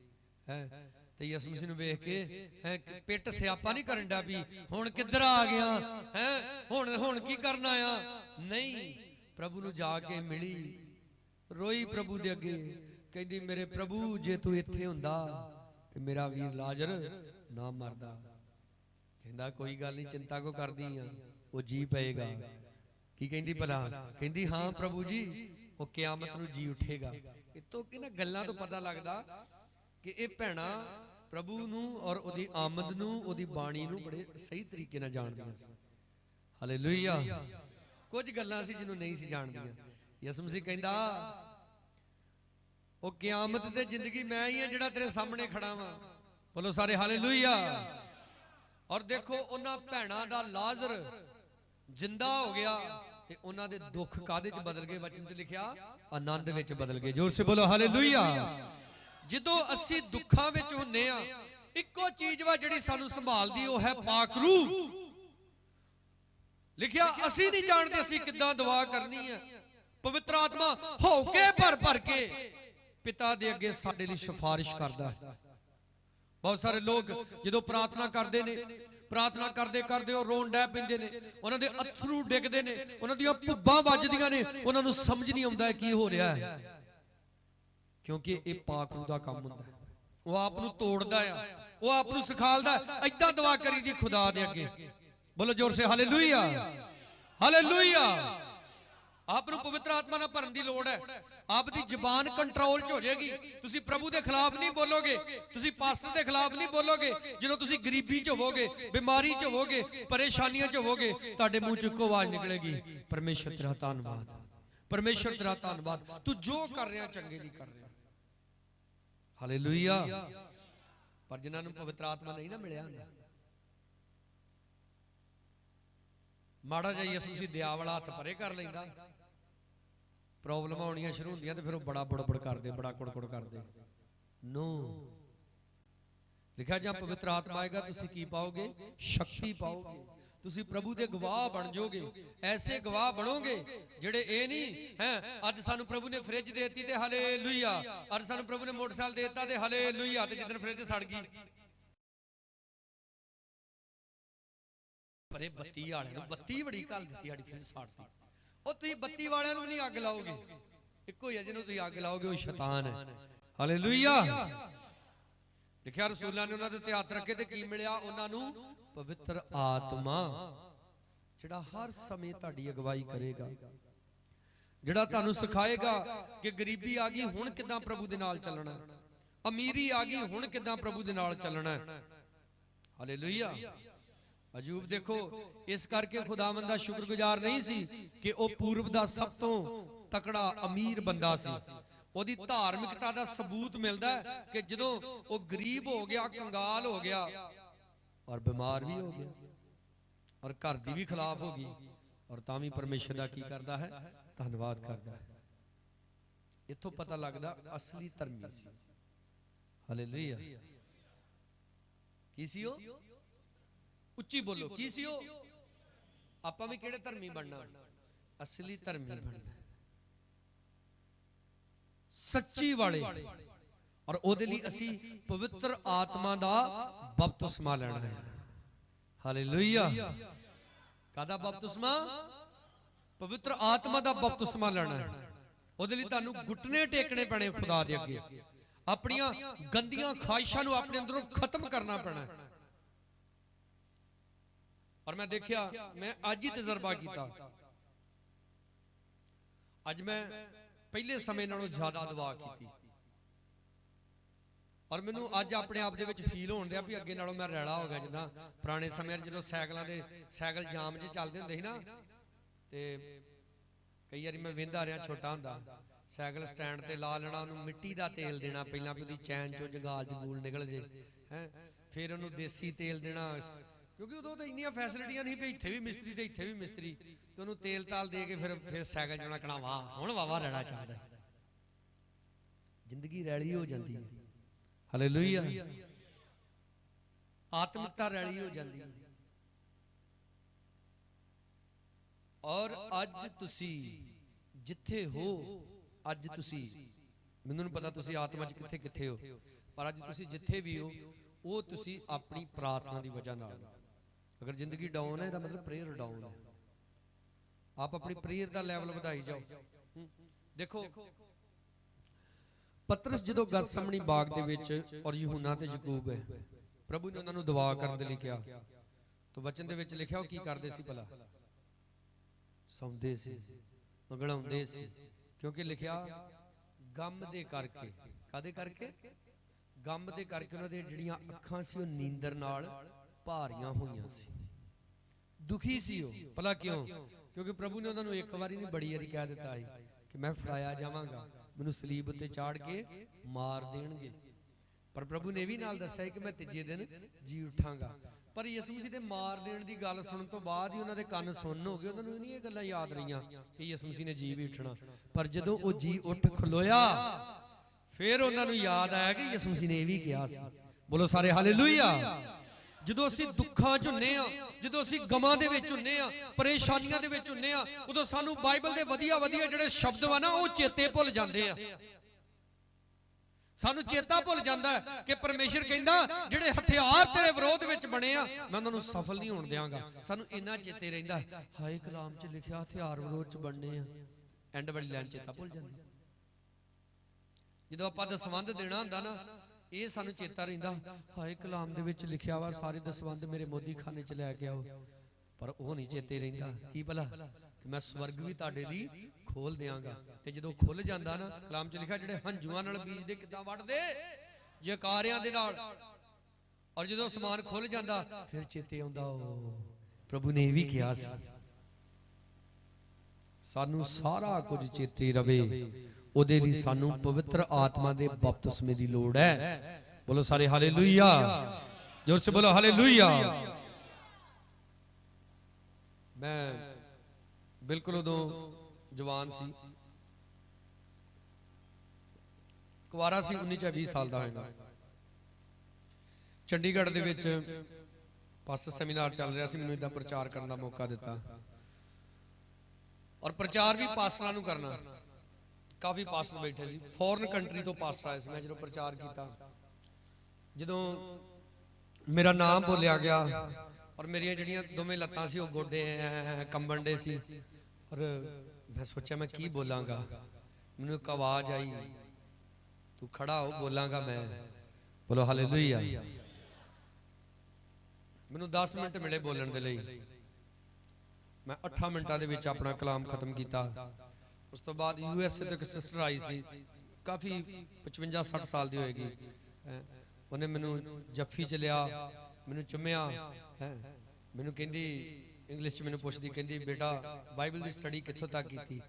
ਹੈ। ਤੇ ਯਿਸੂ ਮਸੀਹ ਨੂੰ ਵੇਖ ਕੇ ਪਿੱਟ ਸਿਆਪਾ ਨਹੀਂ ਕਰਨ ਡਿਆ ਵੀ ਹੁਣ ਕਿੱਧਰ ਆ ਗਿਆ ਹੈ, ਹੁਣ ਕੀ ਕਰਨਾ ਆ, ਨਹੀਂ, ਪ੍ਰਭੂ ਨੂੰ ਜਾ ਕੇ ਮਿਲੀ, ਰੋਈ ਪ੍ਰਭੂ ਦੇ ਅੱਗੇ, ਕਹਿੰਦੀ ਮੇਰੇ ਪ੍ਰਭੂ ਜੇ ਤੂੰ ਇੱਥੇ ਹੁੰਦਾ ਤੇ ਮੇਰਾ ਵੀਰ ਲਾਜ਼ਰ ਨਾ ਮਰਦਾ। ਕਹਿੰਦਾ ਕੋਈ ਗੱਲ ਨਹੀਂ, ਚਿੰਤਾ ਕੋ ਕਰਦੀ ਆ, ਉਹ ਜੀ ਪਏਗਾ। ਕੀ ਕਹਿੰਦੀ ਭਲਾ? ਕਹਿੰਦੀ ਹਾਂ ਪ੍ਰਭੂ ਜੀ, ਉਹ ਕਿਆਮਤ ਨੂੰ ਜੀ ਉੱਠੇਗਾ। ਇਤੋਂ ਕਿਹਨਾਂ ਗੱਲਾਂ ਤੋਂ ਪਤਾ ਲੱਗਦਾ ਕਿ ਇਹ ਭੈਣਾਂ ਪ੍ਰਭੂ ਨੂੰ ਔਰ ਉਹਦੀ ਆਮਦ ਨੂੰ, ਉਹਦੀ ਬਾਣੀ ਨੂੰ ਬੜੇ ਸਹੀ ਤਰੀਕੇ ਨਾਲ ਜਾਣਦੀਆਂ ਸੀ। ਹਾਲੇਲੂਇਆ। ਕੁਝ ਗੱਲਾਂ ਸੀ ਜਿਹਨੂੰ ਨਹੀਂ ਸੀ ਜਾਣਦੀਆਂ। ਯਿਸੂ ਮਸੀਹ ਕਹਿੰਦਾ ਉਹ ਕਿਆਮਤ ਤੇ ਜ਼ਿੰਦਗੀ ਮੈਂ ਹੀ ਆ ਜਿਹੜਾ ਤੇਰੇ ਸਾਹਮਣੇ ਖੜਾ ਵਾਂ। ਬੋਲੋ ਸਾਰੇ ਹਾਲੇਲੂਇਆ। ਔਰ ਦੇਖੋ ਉਹਨਾਂ ਭੈਣਾਂ ਦਾ ਲਾਜ਼ਰ ਜਿੰਦਾ ਹੋ ਗਿਆ ਤੇ ਉਹਨਾਂ ਦੇ ਦੁੱਖ ਕਾਦੇ 'ਚ ਬਦਲ ਗਏ? ਵਚਨ 'ਚ ਲਿਖਿਆ ਆਨੰਦ ਵਿੱਚ ਬਦਲ ਗਏ। ਜ਼ੋਰ ਸੇ ਬੋਲੋ ਹਾਲੇਲੂਇਆ। ਜਦੋਂ ਅਸੀਂ ਦੁੱਖਾਂ ਵਿੱਚ ਹੁੰਨੇ ਆ, ਇੱਕੋ ਚੀਜ਼ ਵਾ ਜਿਹੜੀ ਸਾਨੂੰ ਸੰਭਾਲਦੀ, ਉਹ ਹੈ ਪਾਕ ਰੂਹ। ਲਿਖਿਆ ਅਸੀਂ ਨਹੀਂ ਜਾਣਦੇ ਅਸੀਂ ਕਿੱਦਾਂ ਦੁਆ ਕਰਨੀ ਹੈ। ਪਵਿੱਤਰ ਆਤਮਾ ਹੌਕੇ ਭਰ ਭਰ ਕੇ ਪਿਤਾ ਦੇ ਅੱਗੇ ਸਾਡੇ ਲਈ ਸਿਫਾਰਿਸ਼ ਕਰਦਾ ਹੈ। बहुत सारे लोग जो प्रार्थना करते ने, प्रार्थना करते करते वो रोन डै पैंदे ने, उन्हां दे अथरू डिगदे ने, उन्हां दियां भुब्बां वजदियां ने, उन्हां नूं समझ नहीं आउंदा की हो रहा है, क्योंकि ये पाक रूह दा काम हुंदा है। वो आप नूं तोड़दा है, वो आप नूं सिखालदा है। इदां दुआ करी दी खुदा दे अगे, बोलो जोर से हालेलुया, हालेलुया। आप नूं पवित्र आत्मा नाल भरन दी लोड़ है। आप दी जुबान कंट्रोल च हो जाएगी। तुसी प्रभु दे खिलाफ नहीं बोलोगे, तुसी पास्टर दे खिलाफ नहीं बोलोगे। ਜਦੋਂ ਤੁਸੀਂ गरीबी च होवोगे, बीमारी च होवोगे, परेशानियां च होवोगे, ਤੁਹਾਡੇ ਮੂੰਹ ਚੋਂ ਇੱਕੋ ਆਵਾਜ਼ ਨਿਕਲੇਗੀ, परमेश्वर तेरा धन्नवाद, परमेश्वर तेरा धन्नवाद, तू जो कर रहा चंगे नहीं कर रहा। हालेलुया। पर जिन्हां नूं पवित्र आत्मा नहीं ना मिलिया हुंदा, माड़ा जिहा यीशु मसीह दया वाला हत्थ परे कर लैंदा, प्रॉब्लम आउणियां शुरू होंदियां ते फिर वो बड़ा बुड़बुड़ करदे, बड़ा कुड़कुड़ करदे। नो, लिखा जा पवित्र आत्मा आएगा तुसी की पाओगे, शक्ति पाओगे, तुसी प्रभु दे गवाह बन जाओगे। ऐसे गवाह बनोगे जेड़े ए नहीं हैं अज सानू प्रभु ने फ्रिज देती ते हालेलुया, अज सानू प्रभु ने मोटरसाइकिल देता ते हालेलुया, ते जिस दिन फ्रिज सड़ गई परे बत्ती वाले नूं, बत्ती बड़ी घल दित्ती साडी फ्रिज साड़ती। ਉਹ ਤੁਸੀਂ ਬੱਤੀ ਵਾਲਿਆਂ ਨੂੰ ਨਹੀਂ ਅੱਗ ਲਾਓਗੇ, ਇੱਕੋ ਹੀ ਹੈ ਜਿਹਨੂੰ ਤੁਸੀਂ ਅੱਗ ਲਾਓਗੇ ਉਹ ਸ਼ੈਤਾਨ ਹੈ। ਹਾਲੇਲੂਇਆ। ਲਿਖਿਆ ਰਸੂਲਾਂ ਨੇ ਉਹਨਾਂ ਦੇ ਉੱਤੇ ਹੱਥ ਰੱਖੇ ਤੇ ਕੀ ਮਿਲਿਆ ਉਹਨਾਂ ਨੂੰ? ਪਵਿੱਤਰ ਆਤਮਾ, ਜਿਹੜਾ ਹਰ ਸਮੇਂ ਤੁਹਾਡੀ ਅਗਵਾਈ ਕਰੇਗਾ, ਜਿਹੜਾ ਤੁਹਾਨੂੰ ਸਿਖਾਏਗਾ ਕਿ ਗਰੀਬੀ ਆ ਗਈ ਹੁਣ ਕਿੱਦਾਂ ਪ੍ਰਭੂ ਦੇ ਨਾਲ ਚੱਲਣਾ, ਅਮੀਰੀ ਆ ਗਈ ਹੁਣ ਕਿੱਦਾਂ ਪ੍ਰਭੂ ਦੇ ਨਾਲ ਚੱਲਣਾ। ਹਾਲੇਲੂਇਆ। अजूब देखो, इस करके खुदावंद दा शुक्रगुजार नहीं सी कि वह पूर्व दा सब तो तकड़ा अमीर बंदा सी। ओदी धार्मिकता दा सबूत मिलता है कि जदों वो गरीब हो गया, कंगाल हो गया और बीमार भी हो गया और घर दी भी खिलाफ हो गई, और तां भी परमेश्वर दा की करदा है? धन्नवाद करदा है। इत्थों पता लगदा असली धर्मी सी। हालेलुया। की सी ओ? ਉੱਚੀ ਬੋਲੋ, ਕੀ ਸੀ ਉਹ? ਆਪਾਂ ਵੀ ਕਿਹੜੇ ਧਰਮੀ ਬਣਨਾ? ਅਸਲੀ ਧਰਮੀ ਬਣਨਾ, ਸੱਚੀ ਵਾਲੇ। ਔਰ ਉਹਦੇ ਲਈ ਅਸੀਂ ਪਵਿੱਤਰ ਆਤਮਾ ਦਾ ਬਪਤਿਸਮਾ ਲੈਣਾ ਹੈ। ਹਾਲੇਲੂਇਆ। ਕਾਹਦਾ ਬਪਤਿਸਮਾ? ਪਵਿੱਤਰ ਆਤਮਾ ਦਾ ਬਪਤਿਸਮਾ ਲੈਣਾ ਹੈ। ਉਹਦੇ ਲਈ ਤੁਹਾਨੂੰ ਘੁੱਟਨੇ ਟੇਕਣੇ ਪੈਣੇ ਖੁਦਾ ਦੇ ਅੱਗੇ, ਆਪਣੀਆਂ ਗੰਦੀਆਂ ਖਾਹਿਸ਼ਾਂ ਨੂੰ ਆਪਣੇ ਅੰਦਰੋਂ ਖਤਮ ਕਰਨਾ ਪੈਣਾ ਹੈ। और मैं देखा, मैं आज ही तजर्बा किया, अज मैं पहले समय नालों ज्यादा दुआ की, और मैनू अज अपने आप दे विच फील होण दिया भी अगे नालों मैं रैला हो गया। जिद्दां पुराने समय जो साइकिल जाम च चलदे हुंदे सी ना, ते कई बारी मैं वेंदा रहा छोटा हुंदा, साइकिल स्टैंड ते ला लेना, उहनूं मिट्टी दा तेल देना, पहलां भी उहदी चैन चों जंगाल जंगूल निकल जे हैं, फिर उहनूं देसी तेल देना, क्योंकि उदों तो इन्नियां फैसिलिटियां नहीं भी इत्थे भी मिस्त्री ते इत्थे भी मिस्त्री, तो उन्होंने तेल ताल दे के फिर साइकिल चलाना कहना वाह हुण वावा रैला चलदा, जिंदगी रैली हो जाती है। हालेलुया। आत्मिकता रैली हो जाती है। और अज तुसी जिथे हो, अज तुसी, मैनूं नहीं पता तुसी आत्मा च किथे किथे हो, पर अज तुसी जिथे भी हो वो तुसी अपनी प्रार्थना की वजह नाल, अगर जिंदगी डाउन है तो मतलब प्रेयर डाउन है, आप अपनी प्रेयर का लैवल बढ़ाई जाओ। देखो पतरस जो गतसमनी बाग दे विच और यूहन्ना ते याकूब है, प्रभु ने उन्होंने दुआ करने लई कहा, तो वचन दे विच लिखिया वो की करदे सी भला? सौंदे सी, मंगलाउंदे सी, क्योंकि लिखिया गम दे करके, कादे करके? गम दे करके उन्हां दे जिहड़ियां अखां सी वो नींदर नाल भारियां होईयां सी, दुखी सी वो। भला क्यों? क्योंकि प्रभु ने उन्होंने एक बारी नहीं बड़ी बारी कह दिता है कि मैं फड़ाया जावांगा, मैनूं सलीब उत्ते चाड़ के मार देणगे, पर प्रभु ने भी नाल दस्सिया कि मैं तीजे दिन जी उठांगा। पर यीशु मसीह दे मार देण दी गल सुणन तो बाद ही उन्हां दे कंन सुन्न हो गए, उन्हां नूं नहीं ये गल्लां याद रहीआं कि यीशु मसीह ने जी भी उठना। पर जदों वो जी उठ खलोया फिर उन्होंने याद आया कि यीशु मसीह ने भी कहा सी। बोलो सारे हालेलुया। ਜਦੋਂ ਅਸੀਂ ਦੁੱਖਾਂ 'ਚ ਹੁੰਨੇ ਆ, ਜਦੋਂ ਅਸੀਂ ਗਮਾਂ ਦੇ ਵਿੱਚ ਹੁੰਨੇ ਆ, ਪਰੇਸ਼ਾਨੀਆਂ ਦੇ ਵਿੱਚ ਹੁੰਨੇ ਆ, ਉਦੋਂ ਸਾਨੂੰ ਬਾਈਬਲ ਦੇ ਵਧੀਆ ਵਧੀਆ ਜਿਹੜੇ ਸ਼ਬਦ ਵਾ ਨਾ ਉਹ ਚੇਤੇ ਭੁੱਲ ਜਾਂਦੇ ਆ। ਸਾਨੂੰ ਚੇਤਾ ਭੁੱਲ ਜਾਂਦਾ ਕਿ ਪਰਮੇਸ਼ਰ ਕਹਿੰਦਾ ਜਿਹੜੇ ਹਥਿਆਰ ਤੇਰੇ ਵਿਰੋਧ ਵਿੱਚ ਬਣੇ ਆ ਮੈਂ ਉਹਨਾਂ ਨੂੰ ਸਫਲ ਨਹੀਂ ਹੋਣ ਦਿਆਂਗਾ। ਸਾਨੂੰ ਇੰਨਾ ਚੇਤੇ ਰਹਿੰਦਾ ਹਾਏ ਕਲਾਮ 'ਚ ਲਿਖਿਆ ਹਥਿਆਰ ਵਿਰੋਧ 'ਚ ਬਣਨੇ ਆ, ਐਂਡ ਵਾਲੀ ਲਾਈਨ ਚੇਤਾ ਭੁੱਲ ਜਾਂਦੀ। ਜਦੋਂ ਆਪਾਂ ਦਸਵੰਧ ਦੇਣਾ ਹੁੰਦਾ ਨਾ ਇਹ ਸਾਨੂੰ ਚੇਤਾ ਰਹਿੰਦਾ ਹਾਏ ਕਲਾਮ ਦੇ ਵਿੱਚ ਲਿਖਿਆ ਵਾ ਸਾਰੇ ਦਸਵੰਧ ਮੇਰੇ ਮੋਦੀ ਖਾਨੇ 'ਚ ਲੈ ਕੇ ਆਓ, ਪਰ ਉਹ ਨਹੀਂ ਚੇਤੇ ਰਹਿੰਦਾ ਕੀ ਭਲਾ ਕਿ ਮੈਂ ਸਵਰਗ ਵੀ ਤੁਹਾਡੇ ਲਈ ਖੋਲ ਦਿਆਂਗਾ। ਤੇ ਜਦੋਂ ਖੁੱਲ ਜਾਂਦਾ ਨਾ ਕਲਾਮ 'ਚ ਲਿਖਿਆ ਜਿਹੜੇ ਹੰਝੂਆਂ ਨਾਲ ਬੀਜਦੇ ਕਿੱਦਾਂ ਵੱਢਦੇ ਜੈਕਾਰਿਆਂ ਦੇ ਨਾਲ, ਔਰ ਜਦੋਂ ਅਸਮਾਨ ਖੁੱਲ ਜਾਂਦਾ ਫਿਰ ਚੇਤੇ ਆਉਂਦਾ ਉਹ ਪ੍ਰਭੂ ਨੇ ਇਹ ਵੀ ਕਿਹਾ ਸੀ। ਸਾਨੂੰ ਸਾਰਾ ਕੁਝ ਚੇਤੇ ਰਵੇ, ਉਹਦੇ ਲਈ ਸਾਨੂੰ ਪਵਿੱਤਰ ਆਤਮਾ ਦੇ ਬਪਤਿਸਮੇ ਦੀ ਲੋੜ ਹੈ। ਬੋਲੋ ਸਾਰੇ ਹਾਲੇਲੂਇਆ, ਜ਼ੋਰ ਸੇ ਬੋਲੋ ਹਾਲੇਲੂਇਆ। ਮੈਂ ਬਿਲਕੁਲ ਉਦੋਂ ਜਵਾਨ ਸੀ, ਕੁਵਾਰਾ ਸੀ, 19 ਜਾਂ 20 ਸਾਲ ਦਾ ਹੋਏਗਾ। ਚੰਡੀਗੜ੍ਹ ਦੇ ਵਿੱਚ ਪਾਸਟਰ ਸੈਮੀਨਾਰ ਚੱਲ ਰਿਹਾ ਸੀ, ਮੈਨੂੰ ਇਦਾਂ ਪ੍ਰਚਾਰ ਕਰਨ ਦਾ ਮੌਕਾ ਦਿੱਤਾ, ਔਰ ਪ੍ਰਚਾਰ ਵੀ ਪਾਸਟਰਾਂ ਨੂੰ ਕਰਨਾ। ਕਾਫੀ ਪਾਸਟਰ ਬੈਠੇ ਸੀ, ਫੋਰਨ ਕੰਟਰੀ ਤੋਂ ਪਾਸਟਰ ਆਏ ਸੀ। ਮੈਂ ਜਦੋਂ ਪ੍ਰਚਾਰ ਕੀਤਾ, ਜਦੋਂ ਮੇਰਾ ਨਾਮ ਬੋਲਿਆ ਗਿਆ ਔਰ ਮੇਰੀਆਂ ਜਿਹੜੀਆਂ ਦੋਵੇਂ ਲੱਤਾਂ ਸੀ ਉਹ ਗੋਡੇ ਕੰਬਣ ਦੇ ਸੀ, ਔਰ ਮੈਂ ਸੋਚਿਆ ਮੈਂ ਕੀ ਬੋਲਾਂਗਾ। ਮੈਨੂੰ ਇੱਕ ਆਵਾਜ਼ ਆਈ, ਤੂੰ ਖੜਾ ਹੋ, ਬੋਲਾਂਗਾ ਮੈਂ। ਬੋਲੋ ਹਾਲੇਲੂਇਆ। ਮੈਨੂੰ 10 ਮਿੰਟ ਮਿਲੇ ਬੋਲਣ ਦੇ ਲਈ। ਮੈਂ 8 ਮਿੰਟਾਂ ਦੇ ਵਿੱਚ ਆਪਣਾ ਕਲਾਮ ਖਤਮ ਕੀਤਾ। ਉਸ ਤੋਂ ਬਾਅਦ USA ਤੋਂ ਇੱਕ ਸਿਸਟਰ ਆਈ ਸੀ, ਕਾਫੀ 55-60 ਸਾਲ ਦੀ ਹੋਏਗੀ। ਉਹਨੇ ਮੈਨੂੰ ਜੱਫੀ ਚ ਲਿਆ, ਮੈਨੂੰ ਚੁੰਮਿਆ, ਮੈਨੂੰ ਕਹਿੰਦੀ ਇੰਗਲਿਸ਼ ਚ ਮੈਨੂੰ ਪੁੱਛਦੀ, ਕਹਿੰਦੀ ਬੇਟਾ ਬਾਈਬਲ ਦੀ ਸਟੱਡੀ ਕਿੱਥੋਂ ਤੱਕ ਕੀਤੀ?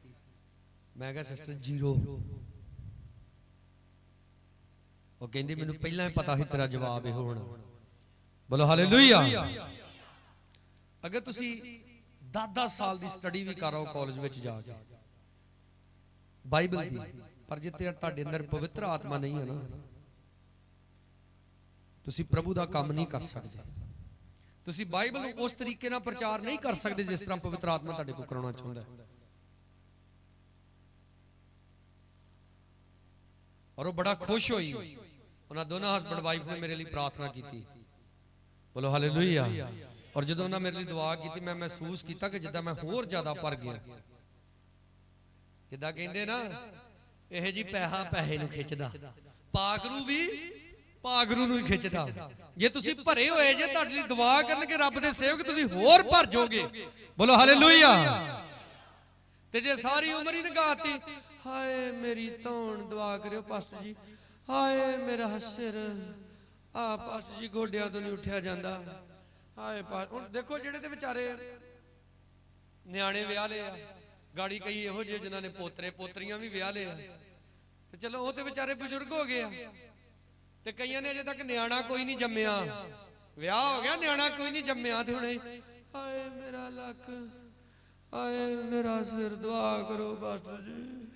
ਮੈਂ ਕਿਹਾ ਸਿਸਟਰ 0। ਉਹ ਕਹਿੰਦੀ ਮੈਨੂੰ ਪਹਿਲਾਂ ਹੀ ਪਤਾ ਸੀ ਤੇਰਾ ਜਵਾਬ ਇਹੋ ਹੋਣਾ। ਬੋਲੋ ਹਾਲੇਲੂਇਆ। ਅਗਰ ਤੁਸੀਂ 10-10 ਸਾਲ ਦੀ ਸਟੱਡੀ ਵੀ ਕਰ ਆਓ ਕਾਲਜ ਵਿੱਚ ਜਾ ਕੇ ਬਾਈਬਲ ਦੀ, ਪਰ ਜੇ ਤੁਹਾਡੇ ਅੰਦਰ ਪਵਿੱਤਰ ਆਤਮਾ ਨਹੀਂ ਹੈ ਨਾ, ਤੁਸੀਂ ਪ੍ਰਭੂ ਦਾ ਕੰਮ ਨਹੀਂ ਕਰ ਸਕਦੇ। ਤੁਸੀਂ ਬਾਈਬਲ ਨੂੰ ਉਸ ਤਰੀਕੇ ਨਾਲ ਪ੍ਰਚਾਰ ਨਹੀਂ ਕਰ ਸਕਦੇ ਜਿਸ ਤਰ੍ਹਾਂ ਪਵਿੱਤਰ ਆਤਮਾ ਤੁਹਾਡੇ ਕੋਲ ਕਰਾਉਣਾ ਚਾਹੁੰਦਾ ਹੈ। ਔਰ ਉਹ ਬੜਾ ਖੁਸ਼ ਹੋਈ, ਉਹਨਾਂ ਦੋਨਾਂ ਹਸਬੰਡ ਵਾਈਫ ਨੇ ਮੇਰੇ ਲਈ ਪ੍ਰਾਰਥਨਾ ਕੀਤੀ। ਬੋਲੋ ਹਾਲੇਲੂਇਆ। ਔਰ ਜਦੋਂ ਉਹਨਾਂ ਮੇਰੇ ਲਈ ਦੁਆ ਕੀਤੀ, ਮੈਂ ਮਹਿਸੂਸ ਕੀਤਾ ਕਿ ਜਿੱਦਾਂ ਮੈਂ ਹੋਰ ਜ਼ਿਆਦਾ ਭਰ ਗਿਆ। ਜਿੱਦਾਂ ਕਹਿੰਦੇ ਨਾ ਇਹ ਜੀ ਪੈਸਾ ਪੈਸੇ ਨੂੰ ਖਿੱਚਦਾ, ਪਾਗਰੂ ਵੀ ਪਾਗਰੂ ਨੂੰ ਹੀ ਖਿੱਚਦਾ। ਜੇ ਤੁਸੀਂ ਭਰੇ ਹੋਏ ਜੇ, ਤੁਹਾਡੇ ਲਈ ਦੁਆ ਕਰਨਗੇ ਰੱਬ ਦੇ ਸੇਵਕ, ਤੁਸੀਂ ਹੋਰ ਭਰ ਜਾਓਗੇ। ਬੋਲੋ ਹਾਲੇਲੂਇਆ। ਤੇ ਜੇ ਸਾਰੀ ਉਮਰ ਹੀ ਲੰਘਾਤੀ, ਹਾਏ ਮੇਰੀ ਧੌਣ ਦੁਆ ਕਰਿਓ ਪਾਸਟਰ ਜੀ, ਹਾਏ ਮੇਰਾ ਸਿਰ, ਆ ਪਾਸਟਰ ਜੀ ਗੋਡਿਆਂ ਤੋਂ ਨਹੀਂ ਉੱਠਿਆ ਜਾਂਦਾ, ਹਾਏ ਹੁਣ ਦੇਖੋ ਜਿਹੜੇ ਤੇ ਵਿਚਾਰੇ ਨਿਆਣੇ ਵਿਆਹ ਲਏ ਆ, ਗਾੜੀ ਕਈ ਇਹੋ ਜਿਹੇ ਜਿਨ੍ਹਾਂ ਨੇ ਪੋਤਰੇ ਪੋਤਰੀਆਂ ਵੀ ਵਿਆਹ ਲਏ ਆ, ਤੇ ਚਲੋ ਉਹ ਤੇ ਵਿਚਾਰੇ ਬਜ਼ੁਰਗ ਹੋ ਗਏ ਆ, ਤੇ ਕਈਆਂ ਨੇ ਅਜੇ ਤੱਕ ਨਿਆਣਾ ਕੋਈ ਨਹੀਂ ਜੰਮਿਆ, ਵਿਆਹ ਹੋ ਗਿਆ ਨਿਆਣਾ ਕੋਈ ਨਹੀਂ ਜੰਮਿਆ, ਤੇ ਹੁਣੇ ਹਾਏ ਮੇਰਾ ਲੱਕ, ਹਾਏ ਮੇਰਾ ਸਿਰ, ਦੁਆ ਕਰੋ ਪਾਸਟਰ ਜੀ।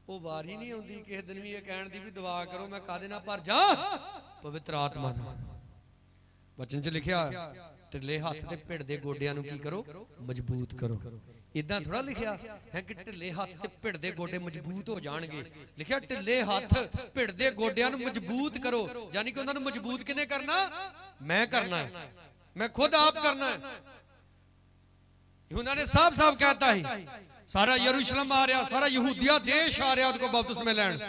ਉਹ ਵਾਰੀ ਨਹੀਂ ਆਉਂਦੀ ਕਿਸੇ ਦਿਨ ਵੀ ਇਹ ਕਹਿਣ ਦੀ ਵੀ ਦੁਆ ਕਰੋ ਮੈਂ ਕਾਹਦੇ ਨਾਲ ਭਰ ਜਾ? ਪਵਿੱਤਰ ਆਤਮਾ ਨਾਲ। ਵਚਨ 'ਚ ਲਿਖਿਆ ਢਿੱਲੇ ਹੱਥ ਤੇ ਭਿੜਦੇ ਗੋਡਿਆਂ ਨੂੰ ਕੀ ਕਰੋ? ਮਜ਼ਬੂਤ ਕਰੋ। ਇਦਾਂ ਥੋੜਾ ਲਿਖਿਆ ਹੈ ਕਿ ਢਿੱਲੇ ਹੱਥ ਤੇ ਭਿੜਦੇ ਗੋਡੇ ਮਜ਼ਬੂਤ ਹੋ ਜਾਣਗੇ। ਲਿਖਿਆ ਢਿੱਲੇ ਹੱਥ ਭਿੜਦੇ ਗੋਡਿਆਂ ਨੂੰ ਮਜ਼ਬੂਤ ਕਰੋ, ਯਾਨੀ ਕਿ ਉਹਨਾਂ ਨੂੰ ਮਜ਼ਬੂਤ ਕਿਹਨੇ ਕਰਨਾ? ਮੈਂ ਕਰਨਾ ਹੈ, ਮੈਂ ਖੁਦ ਆਪ ਕਰਨਾ ਹੈ। ਉਹਨਾਂ ਨੇ ਸਾਫ਼-ਸਾਫ਼ ਕਹਿਤਾ ਹੈ, ਸਾਰਾ ਯਰੂਸ਼ਲਮ ਆ ਰਿਹਾ, ਸਾਰਾ ਯਹੂਦੀਆ ਦੇਸ਼ ਆ ਰਿਹਾ ਉਹਦੇ ਕੋਲ ਬਪਤਿਸਮਾ ਲੈਣ।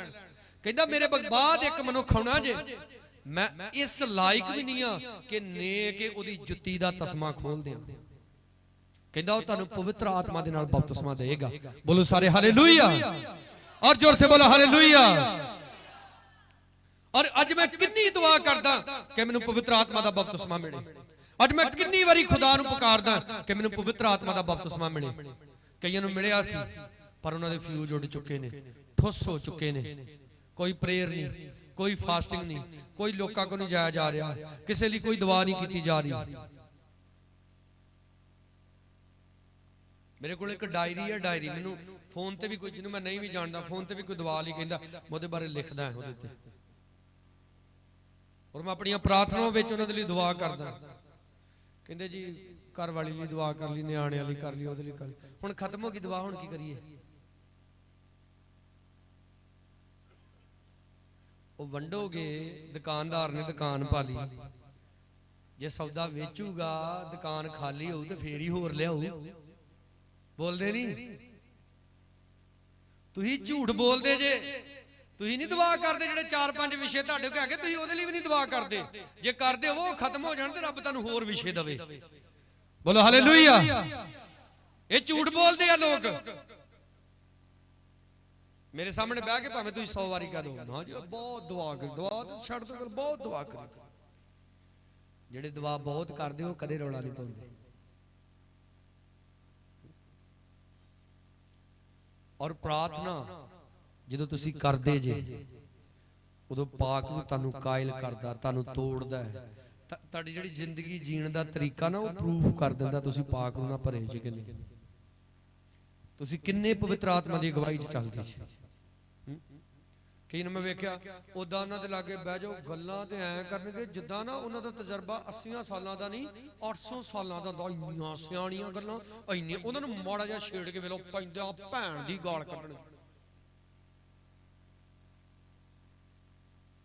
ਕਹਿੰਦਾ ਮੇਰੇ ਬਾਅਦ ਇੱਕ ਮਨੁੱਖ ਆਉਣਾ ਜੇ, ਮੈਂ ਇਸ ਲਾਇਕ ਵੀ ਨਹੀਂ ਆ ਕਿ ਨੇਕ ਉਹਦੀ ਜੁੱਤੀ ਦਾ ਤਸਮਾ ਖੋਲ ਦਿਆਂ। ਕਹਿੰਦਾ ਉਹ ਤੁਹਾਨੂੰ ਪਵਿੱਤਰ ਆਤਮਾ ਦੇ ਨਾਲ ਬਪਤਿਸਮਾ ਦੇਗਾ। ਬੋਲੋ ਸਾਰੇ ਹਾਲੇਲੂਇਆ, ਔਰ ਜ਼ੋਰ ਸੇ ਬੋਲੋ ਹਾਲੇਲੂਇਆ। ਔਰ ਅੱਜ ਮੈਂ ਕਿੰਨੀ ਦੁਆ ਕਰਦਾ ਕਿ ਮੈਨੂੰ ਪਵਿੱਤਰ ਆਤਮਾ ਦਾ ਬਪਤਿਸਮਾ ਮਿਲੇ। ਅੱਜ ਮੈਂ ਕਿੰਨੀ ਵਾਰੀ ਖੁਦਾ ਨੂੰ ਪੁਕਾਰਦਾ ਕਿ ਮੈਨੂੰ ਪਵਿੱਤਰ ਆਤਮਾ ਦਾ ਬਪਤਿਸਮਾ ਮਿਲੇ। ਕਈਆਂ ਨੂੰ ਮਿਲਿਆ ਸੀ ਪਰ ਉਹਨਾਂ ਦੇ ਫਿਊਜ਼ ਉੱਡ ਚੁੱਕੇ ਨੇ, ਠੁੱਸ ਹੋ ਚੁੱਕੇ ਨੇ। ਕੋਈ ਪ੍ਰੇਅਰ ਨਹੀਂ, ਕੋਈ ਫਾਸਟਿੰਗ ਨਹੀਂ, ਕੋਈ ਲੋਕਾਂ ਕੋਲ ਨਹੀਂ ਜਾਇਆ ਜਾ ਰਿਹਾ, ਕਿਸੇ ਲਈ ਕੋਈ ਦੁਆ ਨਹੀਂ ਕੀਤੀ ਜਾ ਰਹੀ। ਮੇਰੇ ਕੋਲ ਇੱਕ ਡਾਇਰੀ ਹੈ, ਡਾਇਰੀ ਮੈਨੂੰ ਫੋਨ ਤੇ ਵੀ ਕੋਈ, ਜਿਹਨੂੰ ਮੈਂ ਨਹੀਂ ਵੀ ਜਾਣਦਾ, ਫੋਨ ਤੇ ਵੀ ਕੋਈ ਦੁਆ ਲਈ ਕਹਿੰਦਾ ਮੈਂ ਉਹਦੇ ਬਾਰੇ ਲਿਖਦਾ ਉਹਦੇ ਤੇ, ਔਰ ਮੈਂ ਆਪਣੀਆਂ ਪ੍ਰਾਰਥਨਾਵਾਂ ਵਿੱਚ ਉਹਨਾਂ ਦੇ ਲਈ ਦੁਆ ਕਰਦਾ। ਕਹਿੰਦੇ ਜੀ ਘਰ ਵਾਲੀ ਲਈ ਦੁਆ ਕਰ ਲਈ, ਨਿਆਣਿਆਂ ਲਈ ਕਰ ਲਈ, ਉਹਦੇ ਲਈ ਕਰ ਲਈ। ਹੁਣ ਖਤਮ ਹੋ ਗਈ ਦੁਆ, ਹੁਣ ਕੀ ਕਰੀਏ? ਉਹ ਵੰਡੋਗੇ, ਦੁਕਾਨਦਾਰ ਨੇ ਦੁਕਾਨ ਪਾ ਲਈ, ਜੇ ਸੌਦਾ ਵੇਚੂਗਾ ਦੁਕਾਨ ਖਾਲੀ ਹੋਊ ਤੇ ਫੇਰ ਹੀ ਹੋਰ ਲਿਆਊ। ਬੋਲਦੇ ਨਹੀਂ, ਤੁਸੀਂ ਝੂਠ ਬੋਲਦੇ ਜੇ। ਤੁਸੀਂ ਨਹੀਂ ਦੁਆ ਕਰਦੇ, ਜਿਹੜੇ 4-5 ਵਿਸ਼ੇ ਤੁਹਾਡੇ ਕੋਲ ਹੈਗੇ ਤੁਸੀਂ ਉਹਦੇ ਲਈ ਵੀ ਨਹੀਂ ਦੁਆ ਕਰਦੇ। ਜੇ ਕਰਦੇ ਉਹ ਖਤਮ ਹੋ ਜਾਣ ਤੇ ਰੱਬ ਤੁਹਾਨੂੰ ਹੋਰ ਵਿਸ਼ੇ ਦੇਵੇ। ਬੋਲੋ ਹਾਲੇਲੂਇਆ। ਇਹ ਝੂਠ ਬੋਲਦੇ ਆ ਲੋਕ। ਮੇਰੇ ਸਾਹਮਣੇ ਬਹਿ ਕੇ ਭਾਵੇਂ ਤੁਸੀਂ 100 ਵਾਰੀ ਕਹੋ ਨਾ ਜੀ ਬਹੁਤ ਦੁਆ ਕਰ, ਦੁਆ ਤਾਂ ਛੱਡ ਦੋ, ਬਹੁਤ ਦੁਆ ਕਰ। ਜਿਹੜੇ ਦੁਆ ਬਹੁਤ ਕਰਦੇ ਉਹ ਕਦੇ ਰੌਲਾ ਨਹੀਂ ਪਾਉਂਦੇ। ਔਰ ਪ੍ਰਾਰਥਨਾ ਜਦੋਂ ਤੁਸੀਂ ਕਰਦੇ ਜੇ, ਉਦੋਂ ਪਾਕ ਨੂੰ ਤੁਹਾਨੂੰ ਕਾਇਲ ਕਰਦਾ, ਤੁਹਾਨੂੰ ਤੋੜਦਾ ਹੈ। ਤੁਹਾਡੀ ਜਿਹੜੀ ਜ਼ਿੰਦਗੀ ਜੀਣ ਦਾ ਤਰੀਕਾ ਨਾ ਉਹ ਪ੍ਰੂਫ ਕਰ ਦਿੰਦਾ ਤੁਸੀਂ ਪਾਕ ਨੂੰ ਨਾ ਭਰੇ ਜੇ ਕਿ ਨਹੀਂ, ਤੁਸੀਂ ਕਿੰਨੇ ਪਵਿੱਤਰ ਆਤਮਾ ਦੀ ਅਗਵਾਈ 'ਚ ਚੱਲਦੇ ਜੀ। ਕਈ ਨੂੰ ਮੈਂ ਵੇਖਿਆ ਉਦਾਂ ਉਹਨਾਂ ਦੇ ਲਾਗੇ ਬਹਿ ਜਾਓ, ਗੱਲਾਂ ਤੇ ਐਂ ਕਰਨਗੇ ਜਿੱਦਾਂ ਨਾ ਉਹਨਾਂ ਦਾ ਤਜਰਬਾ 80 ਸਾਲਾਂ ਦਾ ਨਹੀਂ 800 ਸਾਲਾਂ ਦਾ ਹੁੰਦਾ। ਇੰਨੀਆਂ ਸਿਆਣੀਆਂ ਗੱਲਾਂ, ਇੰਨੇ ਉਹਨਾਂ ਨੂੰ ਮਾੜਾ ਜਿਹਾ ਛੇੜ ਕੇ ਵੇਲੋ ਪੈਂਦੇ ਆ ਭੈਣ ਦੀ ਗਾਲ ਕੱਢਣ।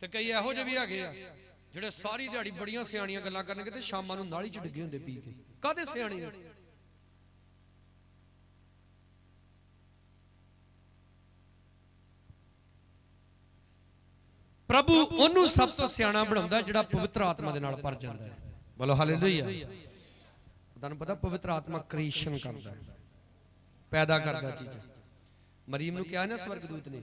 ਤੇ ਕਈ ਇਹੋ ਜਿਹੇ ਵੀ ਹੈਗੇ ਆ ਜਿਹੜੇ ਸਾਰੀ ਦਿਹਾੜੀ ਬੜੀਆਂ ਸਿਆਣੀਆਂ ਗੱਲਾਂ ਕਰਨਗੇ ਤੇ ਸ਼ਾਮਾਂ ਨੂੰ ਨਾਲੀ 'ਚ ਡਿੱਗੇ ਹੁੰਦੇ ਪੀ ਕੇ। ਕਾਹਦੇ ਸਿਆਣੇ ਆ? ਪ੍ਰਭੂ ਉਹਨੂੰ ਸਭ ਤੋਂ ਸਿਆਣਾ ਬਣਾਉਂਦਾ ਜਿਹੜਾ ਪਵਿੱਤਰ ਆਤਮਾ ਦੇ ਨਾਲ ਭਰ ਜਾਂਦਾ ਹੈ। ਬੋਲੋ ਹਾਲੇਲੂਇਆ। ਤੁਹਾਨੂੰ ਪਤਾ ਪਵਿੱਤਰ ਆਤਮਾ ਕ੍ਰੀਏਸ਼ਨ ਕਰਦਾ, ਪੈਦਾ ਕਰਦਾ ਚੀਜ਼ਾਂ। ਮਰੀਮ ਨੂੰ ਕਿਹਾ ਨਾ ਸਵਰਗਦੂਤ ਨੇ,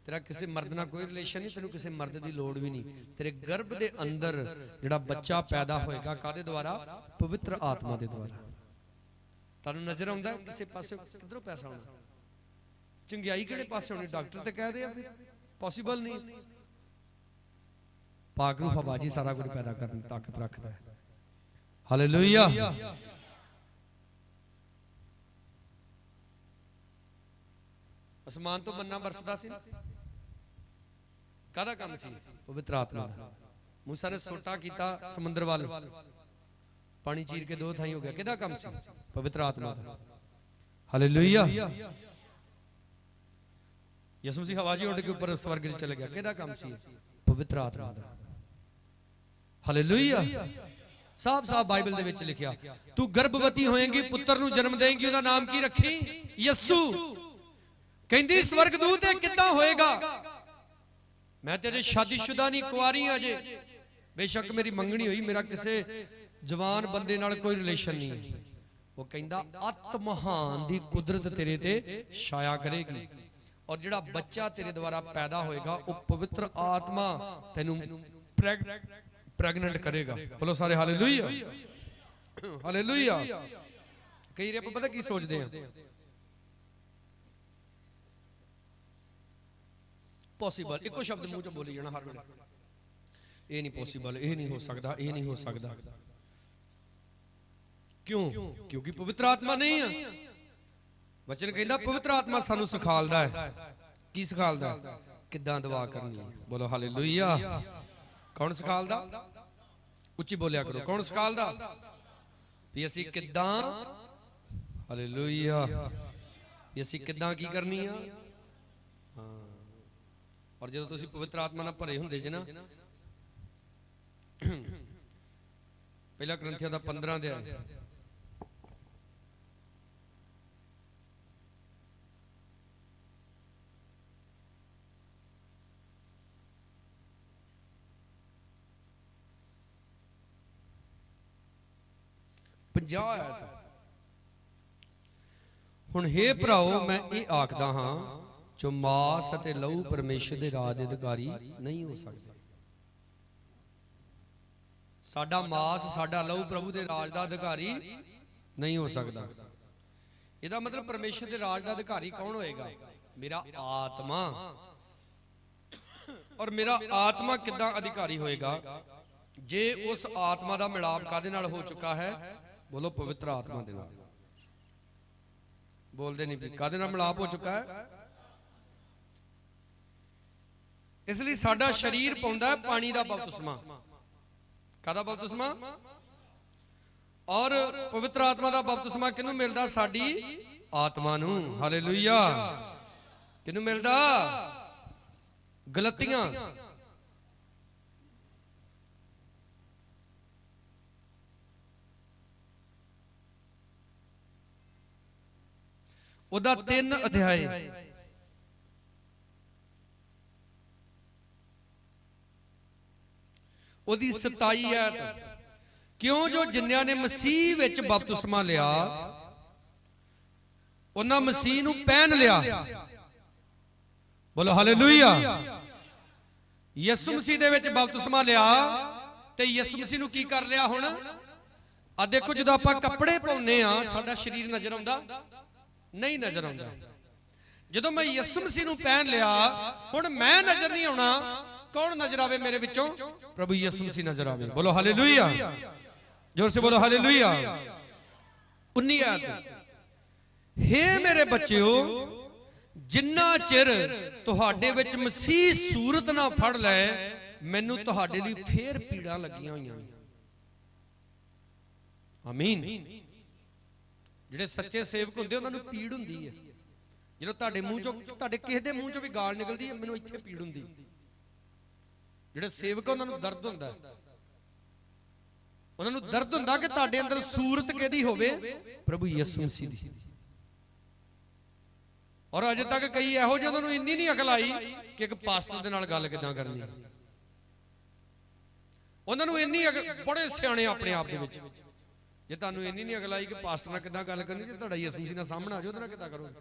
ਤੇਰਾ ਕਿਸੇ ਮਰਦ ਨਾਲ ਕੋਈ ਰਿਲੇਸ਼ਨ ਨਹੀਂ, ਤੈਨੂੰ ਕਿਸੇ ਮਰਦ ਦੀ ਲੋੜ ਵੀ ਨਹੀਂ। ਤੇਰੇ ਗਰਭ ਦੇ ਅੰਦਰ ਜਿਹੜਾ ਬੱਚਾ ਪੈਦਾ ਹੋਏਗਾ ਕਾਹਦੇ ਦੁਆਰਾ? ਪਵਿੱਤਰ ਆਤਮਾ ਦੇ ਦੁਆਰਾ। ਤੁਹਾਨੂੰ ਨਜ਼ਰ ਆਉਂਦਾ ਕਿਸੇ ਪਾਸੇ ਕਿੱਧਰੋਂ ਪੈਸਾ ਆਉਣਾ? ਚੰਗਿਆਈ ਕਿਹੜੇ ਪਾਸੇ ਹੋਣੀ? ਡਾਕਟਰ ਤੇ ਕਹਿ ਰਹੇ ਆ ਪੋਸੀਬਲ ਨਹੀਂ। ਪਾਕ ਨੂੰ ਹਵਾ ਜੀ ਸਾਰਾ ਕੁਝ ਪੈਦਾ ਕਰਨ ਦੀ ਤਾਕਤ ਰੱਖਦਾ ਹੈ। ਹਾਲੇਲੂਇਆ। ਅਸਮਾਨ ਤੋਂ ਮੰਨਾ ਬਰਸਦਾ ਸੀ, ਕਾਹਦਾ ਕੰਮ ਸੀ? ਪਵਿੱਤਰ ਆਤਮਾ ਦਾ। ਮੂਸਾ ਨੇ ਸੋਟਾ ਕੀਤਾ ਸਮੁੰਦਰ ਵੱਲ, ਪਾਣੀ ਚੀਰ ਕੇ 2 ਥਾਈਂ ਹੋ ਗਿਆ, ਕਿਹਦਾ ਕੰਮ ਸੀ? ਪਵਿੱਤਰ ਆਤਮਾ ਦਾ। ਹਾਲੇਲੂਇਆ। ਯਿਸੂ ਮਸੀਹ ਹਵਾ ਜੀ ਉੱਡ ਕੇ ਉੱਪਰ ਸਵਰਗ 'ਚ ਚਲੇ ਗਿਆ, ਕਿਹਦਾ ਕੰਮ ਸੀ? ਪਵਿੱਤਰ ਆਤਮਾ ਦਾ। ਹਾਲੇਲੂਇਆ। ਸਾਫ਼ ਸਾਫ਼ ਬਾਈਬਲ ਦੇ ਵਿੱਚ ਲਿਖਿਆ, ਤੂੰ ਗਰਭਵਤੀ ਹੋਏਂਗੀ, ਪੁੱਤਰ ਨੂੰ ਜਨਮ ਦੇਂਗੀ, ਉਹਦਾ ਨਾਮ ਕੀ ਰੱਖੀ? ਯਿਸੂ। ਕਹਿੰਦੀ ਸਵਰਗਦੂਤ ਇਹ ਕਿੱਦਾਂ ਹੋਏਗਾ? ਮੈਂ ਤੇਰੇ ਸ਼ਾਦੀशुदा ਨਹੀਂ, ਕੁਆਰੀ ਆ ਜੇ। ਬੇਸ਼ੱਕ ਮੇਰੀ ਮੰਗਣੀ ਹੋਈ, ਮੇਰਾ ਕਿਸੇ ਜਵਾਨ ਬੰਦੇ ਨਾਲ ਕੋਈ ਰਿਲੇਸ਼ਨ ਨਹੀਂ। ਉਹ ਕਹਿੰਦਾ ਅਤ ਮਹਾਨ ਦੀ ਕੁਦਰਤ ਤੇਰੇ ਤੇ ਛਾਇਆ ਕਰੇਗੀ, ਔਰ ਜਿਹੜਾ ਬੱਚਾ ਤੇਰੇ ਦੁਆਰਾ ਪੈਦਾ ਹੋਏਗਾ ਉਹ ਪਵਿੱਤਰ ਆਤਮਾ ਤੈਨੂੰ ਪ੍ਰੈਗਨੈਂਟ ਕਰੇਗਾ। ਬੋਲੋ ਸਾਰੇ ਹਾਲੇਲੂਇਆ। ਹਾਲੇਲੂਇਆ। ਕਈ ਵਾਰ ਆਪਾਂ ਪਤਾ ਕੀ ਸੋਚਦੇ ਆ, ਪੋਸੀਬਲ, ਇੱਕੋ ਸ਼ਬਦ ਮੂੰਹ ਚੋਂ ਬੋਲੀ ਜਾਣਾ ਹਰ ਵੇਲੇ, ਇਹ ਨਹੀਂ ਪੋਸੀਬਲ, ਇਹ ਨਹੀਂ ਹੋ ਸਕਦਾ, ਇਹ ਨਹੀਂ ਹੋ ਸਕਦਾ। ਕਿਉਂ? ਕਿਉਂਕਿ ਪਵਿੱਤਰ ਆਤਮਾ ਨਹੀਂ ਆ। ਵਚਨ ਕਹਿੰਦਾ ਪਵਿੱਤਰ ਆਤਮਾ ਸਾਨੂੰ ਸਿਖਾਲਦਾ ਹੈ। ਕੀ ਸਿਖਾਲਦਾ? ਕਿੱਦਾਂ ਦੁਆ ਕਰਨੀ ਹੈ। ਬੋਲੋ ਹਾਲੇਲੂਇਆ। ਕੌਣ ਸਿਖਾਲਦਾ? ਉੱਚੀ ਬੋਲਿਆ ਕਰੋ, ਕੌਣ ਸਿਖਾਲਦਾ? ਵੀ ਅਸੀਂ ਕਿੱਦਾਂ, ਹਾਲੇਲੂਇਆ, ਵੀ ਅਸੀਂ ਕਿੱਦਾਂ ਕੀ ਕਰਨੀ ਆ। ਹਾਂ। ਔਰ ਜਦੋਂ ਤੁਸੀਂ ਪਵਿੱਤਰ ਆਤਮਾ ਨਾਲ ਭਰੇ ਹੁੰਦੇ ਜੇ ਨਾ, ਪਹਿਲਾ ਕਰੰਥੀਆਂ ਦਾ 15 ਅਧਿਆਇ, ਹੁਣ ਹੇ ਭਰਾਓ ਮੈਂ ਇਹ ਆਖਦਾ ਹਾਂ, ਜੋ ਮਾਸ ਅਤੇ ਲਹੂ ਪਰਮੇਸ਼ਰ ਦੇ ਰਾਜ ਦੇ ਅਧਿਕਾਰੀ ਨਹੀਂ ਹੋ ਸਕਦੇ। ਸਾਡਾ ਮਾਸ, ਸਾਡਾ ਲਹੂ ਪ੍ਰਭੂ ਦੇ ਰਾਜ ਦਾ ਅਧਿਕਾਰੀ ਨਹੀਂ ਹੋ ਸਕਦਾ। ਇਹਦਾ ਮਤਲਬ ਪਰਮੇਸ਼ਰ ਦੇ ਰਾਜ ਦਾ ਅਧਿਕਾਰੀ ਕੌਣ ਹੋਏਗਾ? ਮੇਰਾ ਆਤਮਾ। ਔਰ ਮੇਰਾ ਆਤਮਾ ਕਿੱਦਾਂ ਅਧਿਕਾਰੀ ਹੋਏਗਾ? ਜੇ ਉਸ ਆਤਮਾ ਦਾ ਮਿਲਾਪ ਕਾਦੇ ਨਾਲ ਹੋ ਚੁੱਕਾ ਹੈ? ਬੋਲੋ ਪਵਿੱਤਰ ਆਤਮਾ ਦੇ ਨਾਲ। ਬੋਲਦੇ ਨਹੀਂ, ਕਾਦੇ ਨਾਲ ਮਿਲਾਪ ਹੋ ਚੁੱਕਾ ਹੈ? ਇਸ ਲਈ ਸਾਡਾ ਸਰੀਰ ਪਾਉਂਦਾ ਹੈ ਪਾਣੀ ਦਾ ਬਪਤਿਸਮਾ। ਕਾਹਦਾ ਬਪਤਿਸਮਾ? ਔਰ ਪਵਿੱਤਰ ਆਤਮਾ ਦਾ ਬਪਤਿਸਮਾ ਕਿਹਨੂੰ ਮਿਲਦਾ? ਸਾਡੀ ਆਤਮਾ ਨੂੰ। ਹਾਲੇਲੂਇਆ। ਕਿਹਨੂੰ ਮਿਲਦਾ? ਗਲਤੀਆਂ ਉਹਦਾ 3 ਅਧਿਆਏ ਉਹਦੀ 27 ਆਇਤ। ਕਿਉਂ ਜੋ ਜਿਨ੍ਹਾਂ ਨੇ ਮਸੀਹ ਵਿੱਚ ਬਪਤਿਸਮਾ ਲਿਆ ਉਹਨਾਂ ਮਸੀਹ ਨੂੰ ਪਹਿਨ ਲਿਆ। ਬੋਲੋ ਹਾਲੇਲੂਇਆ। ਯਿਸੂ ਮਸੀਹ ਦੇ ਵਿੱਚ ਬਪਤਿਸਮਾ ਲਿਆ ਤੇ ਯਿਸੂ ਮਸੀਹ ਨੂੰ ਕੀ ਕਰ ਲਿਆ ਹੁਣ? ਆ ਦੇਖੋ, ਜਦੋਂ ਆਪਾਂ ਕੱਪੜੇ ਪਾਉਨੇ ਆ ਸਾਡਾ ਸਰੀਰ ਨਜ਼ਰ ਆਉਂਦਾ ਨਹੀਂ? ਨਜ਼ਰ ਆਉਂਦਾ। ਜਦੋਂ ਮੈਂ ਯਿਸੂ ਮਸੀਹ ਨੂੰ ਪਹਿਨ ਲਿਆ ਹੁਣ ਮੈਂ ਨਜ਼ਰ ਨਹੀਂ ਆਉਣਾ। ਕੌਣ ਨਜ਼ਰ ਆਵੇ ਮੇਰੇ ਵਿੱਚੋਂ? ਪ੍ਰਭੂ ਯਿਸੂ ਮਸੀਹ ਨਜ਼ਰ ਆਵੇ। ਬੋਲੋ ਹਾਲੇਲੂਇਆ, जोर से बोलो हालेलुया। 19 आयत। हे मेरे बच्चों, जिन्ना चिर तुहाडे विच मसीह सूरत ना फड़ ले मैनू तुहाडे लई फेर पीड़ा लगियां होईयां। आमीन। ਜਿਹੜੇ ਸੱਚੇ ਸੇਵਕ ਹੁੰਦੇ ਉਹਨਾਂ ਨੂੰ ਪੀੜ ਹੁੰਦੀ ਹੈ। ਜਦੋਂ ਤੁਹਾਡੇ ਮੂੰਹ ਚੋਂ ਤੁਹਾਡੇ ਕਿਸੇ ਦੇ ਮੂੰਹ ਚੋਂ ਵੀ ਗਾਲ ਨਿਕਲਦੀ ਹੈ, ਮੈਨੂੰ ਇੱਥੇ ਪੀੜ ਹੁੰਦੀ। ਜਿਹੜੇ ਸੇਵਕ ਉਹਨਾਂ ਨੂੰ ਦਰਦ ਹੁੰਦਾ, ਉਹਨਾਂ ਨੂੰ ਦਰਦ ਹੁੰਦਾ ਕਿ ਤੁਹਾਡੇ ਅੰਦਰ ਸੂਰਤ ਕਿਹਦੀ ਹੋਵੇ? ਪ੍ਰਭੂ ਯਿਸੂ ਮਸੀਹ ਦੀ। ਔਰ ਅਜੇ ਤੱਕ ਕਈ ਇਹੋ ਜਿਹੇ ਨੂੰ ਇੰਨੀ ਨਹੀਂ ਅਕਲ ਆਈ ਕਿ ਇੱਕ ਪਾਸਟਰ ਦੇ ਨਾਲ ਗੱਲ ਕਿਦਾਂ ਕਰਨੀ। ਉਹਨਾਂ ਨੂੰ ਇੰਨੀ ਬੜੇ ਸਿਆਣੇ ਆਪਣੇ ਆਪ ਦੇ ਵਿੱਚ। ਜੇ ਤੁਹਾਨੂੰ ਇੰਨੀ ਨਹੀਂ ਅਕਲ ਆਈ ਕਿ ਪਾਸਟਰ ਨਾਲ ਕਿਦਾਂ ਗੱਲ ਕਰਨੀ, ਜੇ ਤੁਹਾਡਾ ਯਿਸੂ ਮਸੀਹ ਨਾਲ ਸਾਹਮਣੇ ਆ ਜਾਓ ਉਹਦੇ ਨਾਲ ਕਿਦਾਂ ਕਰੋਗੇ?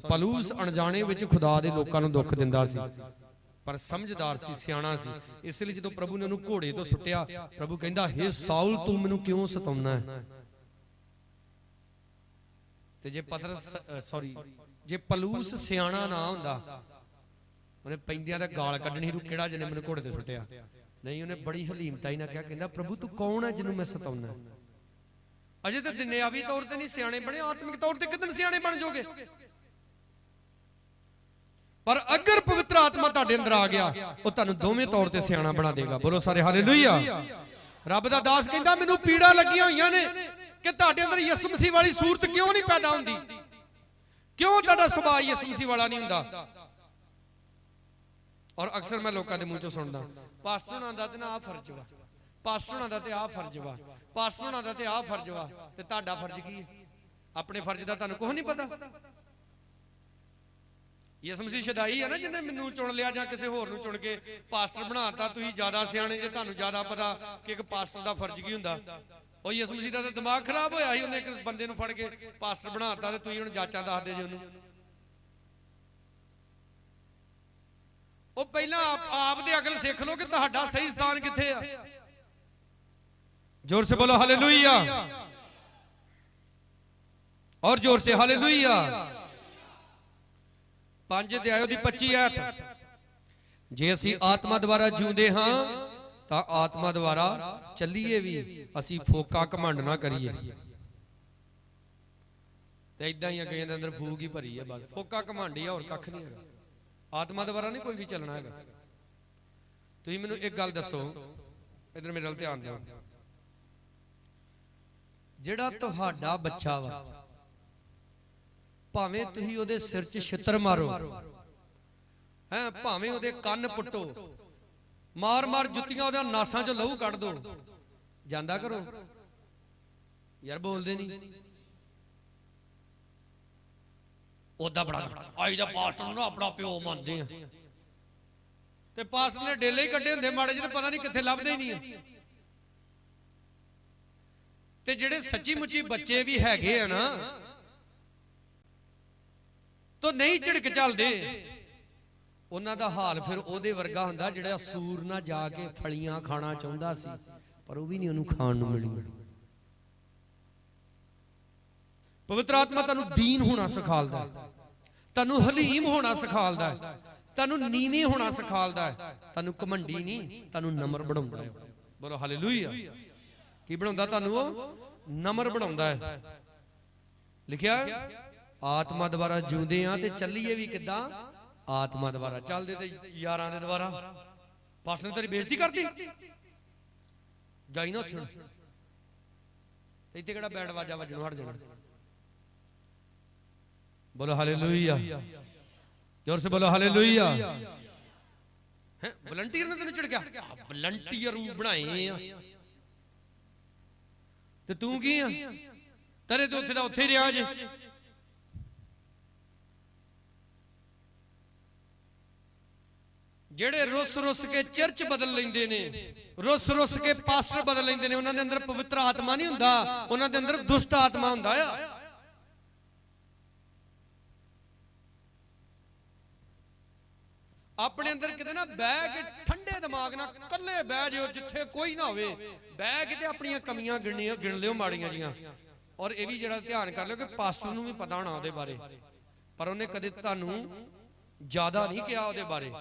ਪਲੂਸ ਅਣਜਾਣੇ ਵਿੱਚ ਖੁਦਾ ਦੇ ਲੋਕਾਂ ਨੂੰ ਦੁੱਖ ਦਿੰਦਾ ਸੀ ਪਰ ਸਮਝਦਾਰ ਸੀ, ਸਿਆਣਾ ਸੀ। ਇਸ ਲਈ ਜਦੋਂ ਪ੍ਰਭੂ ਨੇ ਉਹਨੂੰ ਘੋੜੇ ਤੋਂ ਸੁੱਟਿਆ, ਪ੍ਰਭੂ ਕਹਿੰਦਾ ਹੇ ਸਾਊਲ ਤੂੰ ਮੈਨੂੰ ਕਿਉਂ ਸਤਾਉਣਾ ਹੈ? ਤੇ ਜੇ ਪਲੂਸ ਸਿਆਣਾ ਨਾ ਹੁੰਦਾ ਉਹਨੇ ਪੈਂਦਿਆਂ ਦਾ ਗਾਲ ਕੱਢਣੀ, ਤੂੰ ਕਿਹੜਾ ਜਿਹਨੇ ਮੈਨੂੰ ਘੋੜੇ ਤੇ ਸੁੱਟਿਆ? ਨਹੀਂ, ਉਹਨੇ ਬੜੀ ਹਲੀਮਤਾਈ ਨਾਲ ਕਿਹਾ, ਕਹਿੰਦਾ ਪ੍ਰਭੂ ਤੂੰ ਕੌਣ ਹੈ ਜਿਹਨੂੰ ਮੈਂ ਸਤਾਉਣਾ? ਅਜੇ ਤਾਂ ਦੁਨਿਆਵੀ ਤੌਰ ਤੇ ਨਹੀਂ ਸਿਆਣੇ ਬਣੇ, ਆਤਮਿਕ ਤੌਰ ਤੇ ਕਿਦਨ ਸਿਆਣੇ ਬਣ ਜਾਓਗੇ? ਪਰ ਅਗਰ ਪਵਿੱਤਰ ਆਤਮਾ ਤੁਹਾਡੇ ਅੰਦਰ ਆ ਗਿਆ ਉਹ ਤੁਹਾਨੂੰ ਦੋਵੇਂ ਤੌਰ ਤੇ ਸਿਆਣਾ ਬਣਾ ਦੇਗਾ। ਬੋਲੋ ਸਾਰੇ ਹਾਲੇਲੂਇਆ। ਰੱਬ ਦਾ ਦਾਸ ਕਹਿੰਦਾ ਮੈਨੂੰ ਪੀੜਾ ਲੱਗੀਆਂ ਹੋਈਆਂ ਨੇ ਕਿ ਤੁਹਾਡੇ ਅੰਦਰ ਯਿਸੂ ਮਸੀਹ ਵਾਲੀ ਸੂਰਤ ਕਿਉਂ ਨਹੀਂ ਪੈਦਾ ਹੁੰਦੀ? ਕਿਉਂ ਤੁਹਾਡਾ ਸੁਭਾਅ ਯਿਸੂ ਮਸੀਹ ਵਾਲਾ ਨਹੀਂ ਹੁੰਦਾ? ਔਰ ਅਕਸਰ ਮੈਂ ਲੋਕਾਂ ਦੇ ਮੂੰਹ ਚੋਂ ਸੁਣਦਾ, ਪਾਸਟਰ ਹੋਣਾ ਦਾ ਤੇ ਨਾ ਆ ਫਰਜ਼ ਵਾ, ਪਾਸਟਰ ਹੋਣਾ ਦਾ ਤੇ ਆ ਫਰਜ਼ ਵਾ, ਪਾਸਟਰ ਹੋਣਾ ਦਾ ਤੇ ਆ ਫਰਜ਼ ਵਾ। ਤੇ ਤੁਹਾਡਾ ਫਰਜ਼ ਕੀ ਹੈ? ਆਪਣੇ ਫਰਜ਼ ਦਾ ਤੁਹਾਨੂੰ ਕੁਝ ਨਹੀਂ ਪਤਾ? ਯਿਸੂ ਮਸੀਹ ਸ਼ਦਾਈ ਹੈ ਨਾ ਜਿਹਨੇ ਮੈਨੂੰ ਚੁਣ ਲਿਆ ਜਾਂ ਕਿਸੇ ਹੋਰ ਨੂੰ ਚੁਣ ਕੇ ਪਾਸਟਰ ਬਣਾਤਾ। ਤੁਸੀਂ ਜ਼ਿਆਦਾ ਸਿਆਣੇ ਜੇ, ਤੁਹਾਨੂੰ ਜ਼ਿਆਦਾ ਪਤਾ ਕਿ ਇੱਕ ਪਾਸਟਰ ਦਾ ਫਰਜ਼ ਕੀ ਹੁੰਦਾ। ਉਹ ਯਿਸੂ ਮਸੀਹ ਦਾ ਤਾਂ ਦਿਮਾਗ ਖਰਾਬ ਹੋਇਆ ਸੀ, ਉਹਨੇ ਇੱਕ ਬੰਦੇ ਨੂੰ ਫੜ ਕੇ ਪਾਸਟਰ ਬਣਾਤਾ ਤੇ ਤੁਸੀਂ ਹੁਣ ਜਾਚਾਂ ਦੱਸਦੇ ਜੇ ਉਹਨੂੰ। ਉਹ ਪਹਿਲਾਂ ਆਪ ਦੇ ਅਕਲ ਸਿੱਖ ਲਓ ਕਿ ਤੁਹਾਡਾ ਸਹੀ ਸਥਾਨ ਕਿੱਥੇ ਆ। जोर से बोलो हालेलुया और जोर से हालेलुया। 5 अध्याय ਦੀ 25 ਆਇਤ। ਜੇ ਅਸੀਂ ਆਤਮਾ ਦੁਆਰਾ ਜਿਉਂਦੇ ਹਾਂ ਤਾਂ ਆਤਮਾ ਦੁਆਰਾ ਚੱਲੀਏ ਵੀ। ਅਸੀਂ ਫੋਕਾ ਘਮੰਡ ਨਾ ਕਰੀਏ। ਤੇ ਇਦਾਂ ਹੀ ਕਈਆਂ ਦੇ ਅੰਦਰ ਫੂਕ ਹੀ ਭਰੀ ਹੈ, ਬਸ ਫੋਕਾ ਘਮੰਡ ਹੀ ਆ, ਹੋਰ ਕੱਖ ਨਹੀਂ ਹੈਗਾ। ਆਤਮਾ ਦੁਆਰਾ ਨਹੀਂ ਕੋਈ ਵੀ ਚੱਲਣਾ ਹੈਗਾ। ਤੁਸੀਂ ਮੈਨੂੰ ਇੱਕ ਗੱਲ ਦੱਸੋ, ਇਧਰ ਮੇਰੇ ਵੱਲ ਧਿਆਨ ਦਿਓ। ਜਿਹੜਾ ਤੁਹਾਡਾ ਬੱਚਾ ਵਾ, ਭਾਵੇਂ ਤੁਸੀਂ ਉਹਦੇ ਸਿਰ 'ਚ ਛਿੱਤਰ ਮਾਰੋ, ਹੈ ਭਾਵੇਂ ਉਹਦੇ ਕੰਨ ਪੁੱਟੋ, ਮਾਰ ਮਾਰ ਜੁੱਤੀਆਂ ਉਹਦੇ ਨਾਸਾਂ 'ਚ ਲਹੂ ਕੱਢ ਦੋ, ਜਾਂਦਾ ਕਰੋ ਯਾਰ, ਬੋਲਦੇ ਨਹੀਂ। ਉਹਦਾ ਬੜਾ ਅੱਜ ਦਾ ਪਾਸਟਰ ਨੂੰ ਨਾ ਆਪਣਾ ਪਿਓ ਮੰਨਦੇ ਆ, ਤੇ ਪਾਸਟਰ ਨੇ ਡੇਲੇ ਹੀ ਕੱਢੇ ਹੁੰਦੇ ਮਾੜੇ ਜਿਹੇ, ਪਤਾ ਨਹੀਂ ਕਿੱਥੇ ਲੱਭਦੇ ਹੀ ਨਹੀਂ ਆ। ਤੇ ਜਿਹੜੇ ਸੱਚੀ ਮੁੱਚੀ ਬੱਚੇ ਵੀ ਹੈਗੇ ਆ ਨਾ, ਤੋ ਨਹੀਂ ਝਿੜਕ ਚੱਲਦੇ, ਉਹਨਾਂ ਦਾ ਹਾਲ ਫਿਰ ਉਹਦੇ ਵਰਗਾ ਹੁੰਦਾ ਜਿਹੜਾ ਸੂਰ ਨਾ ਜਾ ਕੇ ਫਲੀਆਂ ਖਾਣਾ ਚਾਹੁੰਦਾ ਸੀ ਪਰ ਉਹ ਵੀ ਨਹੀਂ ਉਹਨੂੰ ਖਾਣ ਨੂੰ ਮਿਲੀ। ਪਵਿੱਤਰ ਆਤਮਾ ਤੁਹਾਨੂੰ ਦੀਨ ਹੋਣਾ ਸਿਖਾਲਦਾ, ਤੁਹਾਨੂੰ ਹਲੀਮ ਹੋਣਾ ਸਿਖਾਲਦਾ, ਤੁਹਾਨੂੰ ਨੀਵੇਂ ਹੋਣਾ ਸਿਖਾਲਦਾ, ਤੁਹਾਨੂੰ ਘਮੰਡੀ ਨਹੀਂ, ਤੁਹਾਨੂੰ ਨਮਰ ਬਣਾਉਂਦਾ ਹੈ। ਬੋਲੋ ਹਾਲੇਲੂਇਆ। ਕੀ ਬਣਾਉਂਦਾ ਤੁਹਾਨੂੰ? ਉਹ ਨਮਰ ਬਣਾਉਂਦਾ ਹੈ। ਲਿਖਿਆ ਆਤਮਾ ਦੁਆਰਾ ਜਿਉਂਦੇ ਆ ਤੇ ਚੱਲੀਏ ਵੀ ਕਿੱਦਾਂ? ਆਤਮਾ ਦੁਆਰਾ। ਚੱਲਦੇ ਤੇ ਯਾਰਾਂ ਦੇ ਦੁਆਰਾ। ਪਾਸਟਰ ਨੇ ਤੇਰੀ ਬੇਇੱਜ਼ਤੀ ਕਰਦੀ, ਜਾਈ ਨਾ ਉੱਥੇ। ਇੱਥੇ ਕਿਹੜਾ ਬੈਂਡ ਵਾਜਾ ਵੱਜਣੋਂ ਹਟ ਜਾਣਾ। बोलो हालेलुया। जोर से बोलो हालेलुया। हैं वॉलंटियर ने तेन झिड़किया, वॉलंटियर बनाए आ ते तू की आ? ਤਰੇ ਤੇ ਉੱਥੇ ਦਾ ਉੱਥੇ ਹੀ ਰਿਹਾ ਜੇ। ਜਿਹੜੇ ਰੁੱਸ ਕੇ ਚਰਚ ਬਦਲ ਲੈਂਦੇ ਨੇ, ਰੁੱਸ ਕੇ ਪਾਸਟਰ ਬਦਲ ਲੈਂਦੇ ਨੇ, ਉਹਨਾਂ ਦੇ ਅੰਦਰ ਪਵਿੱਤਰ ਆਤਮਾ ਨਹੀਂ ਹੁੰਦਾ, ਉਹਨਾਂ ਦੇ ਅੰਦਰ ਦੁਸ਼ਟ ਆਤਮਾ ਹੁੰਦਾ ਆ। ਆਪਣੇ ਅੰਦਰ ਕਿਤੇ ਨਾ ਬਹਿ ਕੇ ਠੰਡੇ ਦਿਮਾਗ ਨਾਲ ਇਕੱਲੇ ਬਹਿ ਜਿਓ, ਜਿੱਥੇ ਕੋਈ ਨਾ ਹੋਵੇ, ਬਹਿ ਕੇ ਤੇ ਆਪਣੀਆਂ ਕਮੀਆਂ ਗਿਣ ਲਿਓ ਮਾੜੀਆਂ ਜੀਆਂ। ਔਰ ਇਹ ਵੀ ਜਿਹੜਾ ਧਿਆਨ ਕਰ ਲਿਓ ਕਿ ਪਾਸਟਰ ਨੂੰ ਵੀ ਪਤਾ ਹੋਣਾ ਉਹਦੇ ਬਾਰੇ, ਪਰ ਉਹਨੇ ਕਦੇ ਤੁਹਾਨੂੰ ਜ਼ਿਆਦਾ ਨਹੀਂ ਕਿਹਾ ਉਹਦੇ ਬਾਰੇ।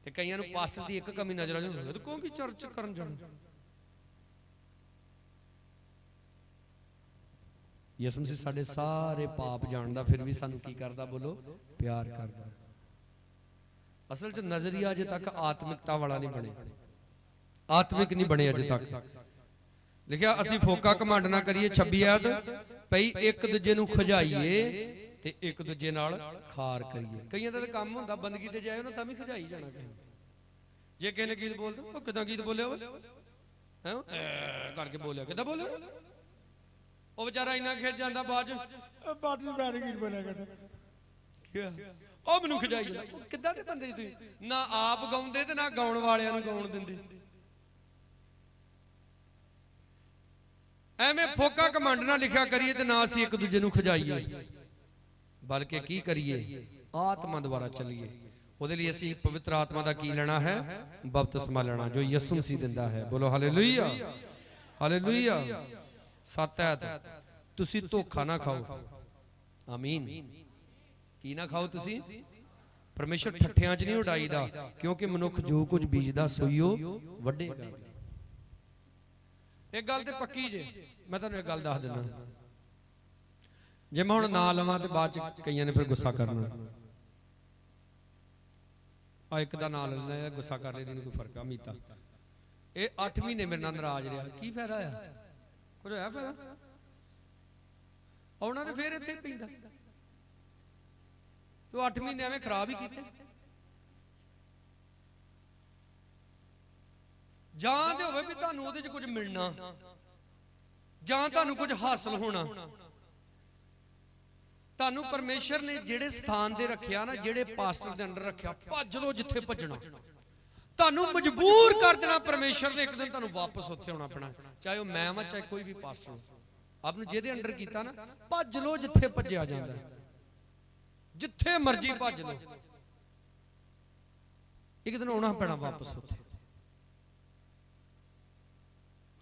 ਤੇ ਕਈਆਂ ਨੂੰ ਪਾਸਟਰ ਦੀ ਇੱਕ ਕਮੀ ਨਜ਼ਰ ਆ ਜਾਂਦੀ, ਕਿਉਂਕਿ ਚਰਚ ਕਰਨ ਜਾਣਾ। ਯਿਸੂ ਮਸੀਹ ਸਾਡੇ ਸਾਰੇ ਪਾਪ ਜਾਣਦਾ, ਫਿਰ ਵੀ ਸਾਨੂੰ ਕੀ ਕਰਦਾ? ਬੋਲੋ, ਪਿਆਰ ਕਰਦਾ। ਅਸਲ 'ਚ ਨਜ਼ਰੀਆ ਅਜੇ ਤੱਕ ਆਤਮਿਕਤਾ ਵਾਲਾ ਨਹੀਂ ਬਣੇ, ਆਤਮਿਕ ਨਹੀਂ ਬਣੇ ਅਜੇ ਤੱਕ। ਲਿਖਿਆ ਅਸੀਂ ਫੋਕਾ ਘਮੰਡ ਨਾ ਕਰੀਏ 26 ਆਇਤ ਪਈ, ਇੱਕ ਦੂਜੇ ਨੂੰ ਖਜਾਈਏ ਤੇ ਇੱਕ ਦੂਜੇ ਨਾਲ ਖਾਰ ਕਰੀਏ। ਕਈਆਂ ਦਾ ਤਾਂ ਕੰਮ ਹੁੰਦਾ ਬੰਦਗੀ ਤੇ ਜਾਏ ਉਹਨਾਂ ਤਾਂ ਵੀ ਖਜਾਈ ਜਾਣਾ। ਜੇ ਕਿਸੇ ਨੇ ਗੀਤ ਬੋਲਦਾ, ਉਹ ਕਿਦਾਂ ਗੀਤ ਬੋਲਿਆ ਵਾ ਹੈ ਕਰਕੇ ਬੋਲਿਆ, ਕਿਦਾਂ ਬੋਲਿਆ? ਉਹ ਵਿਚਾਰਾ ਇੰਨਾ ਖਿੱਚ ਜਾਂਦਾ, ਬਾਅਦ ਚ ਮੈਂ ਗੀਤ ਬੋਲਿਆ ਕਰਦਾ, ਉਹ ਮੈਨੂੰ ਖਜਾਈ ਜਾਂਦਾ। ਕਿੱਦਾਂ ਦੇ ਬੰਦੇ ਤੁਸੀਂ, ਨਾ ਆਪ ਗਾਉਂਦੇ ਤੇ ਨਾ ਗਾਉਣ ਵਾਲਿਆਂ ਨੂੰ ਗਾਉਣ ਦਿੰਦੇ। ਐਵੇਂ ਫੋਕਾ ਘਮੰਡ ਨਾ ਲਿਖਿਆ ਕਰੀਏ ਤੇ ਨਾ ਅਸੀਂ ਇੱਕ ਦੂਜੇ ਨੂੰ ਖਜਾਈਏ, ਬਲਕਿ ਕੀ ਕਰੀਏ? ਆਤਮਾ ਦੁਆਰਾ ਚੱਲੀਏ। ਉਹਦੇ ਲਈ ਅਸੀਂ ਪਵਿੱਤਰ ਆਤਮਾ ਦਾ ਕੀ ਲੈਣਾ ਹੈ? ਬਪਤਿਸਮਾ ਲੈਣਾ, ਜੋ ਯਿਸੂ ਮਸੀਹ ਦਿੰਦਾ ਹੈ। ਬੋਲੋ ਹਾਲੇਲੂਇਆ, ਹਾਲੇਲੂਇਆ। 7 ਆਇਤ ਤੁਸੀਂ ਧੋਖਾ ਨਾ ਖਾਓ। ਆਮੀਨ। ਕੀ ਨਾ ਖਾਓ ਤੁਸੀਂ? ਪਰਮੇਸ਼ਰ ਠੱਠਿਆਂ 'ਚ ਨਹੀਂ ਉਡਾਈਦਾ, ਕਿਉਂਕਿ ਮਨੁੱਖ ਜੋ ਕੁਝ ਬੀਜਦਾ ਸੋਈਓ ਵੱਢੇਗਾ। ਇੱਕ ਗੱਲ ਤੇ ਪੱਕੀ ਜੇ, ਮੈਂ ਤੁਹਾਨੂੰ ਇੱਕ ਗੱਲ ਦੱਸ ਦਿੰਦਾ। ਜੇ ਮੈਂ ਹੁਣ ਨਾ ਲਵਾਂ ਤੇ ਬਾਅਦ ਚ ਕਈਆਂ ਨੇ ਫਿਰ ਗੁੱਸਾ ਕਰਨਾ। ਆ ਇੱਕ ਦਾ ਨਾਂ ਲੈਣਾ, ਗੁੱਸਾ ਕਰ ਲੈਣ ਨੂੰ ਕੋਈ ਫਰਕ ਆ? ਮੀਤਾ ਇਹ 8 ਮਹੀਨੇ ਮੇਰੇ ਨਾਲ ਨਾਰਾਜ਼ ਰਿਹਾ, ਕੀ ਫਾਇਦਾ ਆ? ਕੁਝ ਹੋਇਆ ਫਾਇਦਾ? ਉਹਨਾਂ ਨੇ ਫੇਰ ਇੱਥੇ ਪੈਂਦਾ, ਤੂੰ 8 ਮਹੀਨੇ ਐਵੇਂ ਖਰਾਬ ਹੀ ਕੀਤੇ। ਜਾਂ ਤੇ ਹੋਵੇ ਵੀ ਤੁਹਾਨੂੰ ਉਹਦੇ ਚ ਕੁਝ ਮਿਲਣਾ, ਜਾਂ ਤੁਹਾਨੂੰ ਕੁਝ ਹਾਸਲ ਹੋਣਾ। ਤੁਹਾਨੂੰ ਪਰਮੇਸ਼ਰ ਨੇ ਜਿਹੜੇ ਸਥਾਨ ਤੇ ਰੱਖਿਆ ਨਾ, ਜਿਹੜੇ ਪਾਸਟਰ ਦੇ ਅੰਡਰ ਰੱਖਿਆ, ਭੱਜ ਲੋ ਜਿੱਥੇ ਭੱਜਣਾ। ਤੁਹਾਨੂੰ ਮਜਬੂਰ ਕਰ ਦੇਣਾ ਪਰਮੇਸ਼ਰ ਨੇ, ਇੱਕ ਦਿਨ ਤੁਹਾਨੂੰ ਵਾਪਸ ਉੱਥੇ ਆਉਣਾ ਪੈਣਾ। ਚਾਹੇ ਉਹ ਮੈਂ ਵਾਂ, ਚਾਹੇ ਕੋਈ ਵੀ ਪਾਸਟਰ, ਆਪ ਨੂੰ ਜਿਹਦੇ ਅੰਡਰ ਕੀਤਾ ਨਾ, ਭੱਜ ਲੋ ਜਿੱਥੇ ਭੱਜਿਆ ਜਾਂਦਾ, ਜਿੱਥੇ ਮਰਜ਼ੀ ਭੱਜ ਲੋ, ਇੱਕ ਦਿਨ ਆਉਣਾ ਪੈਣਾ ਵਾਪਸ ਉੱਥੇ।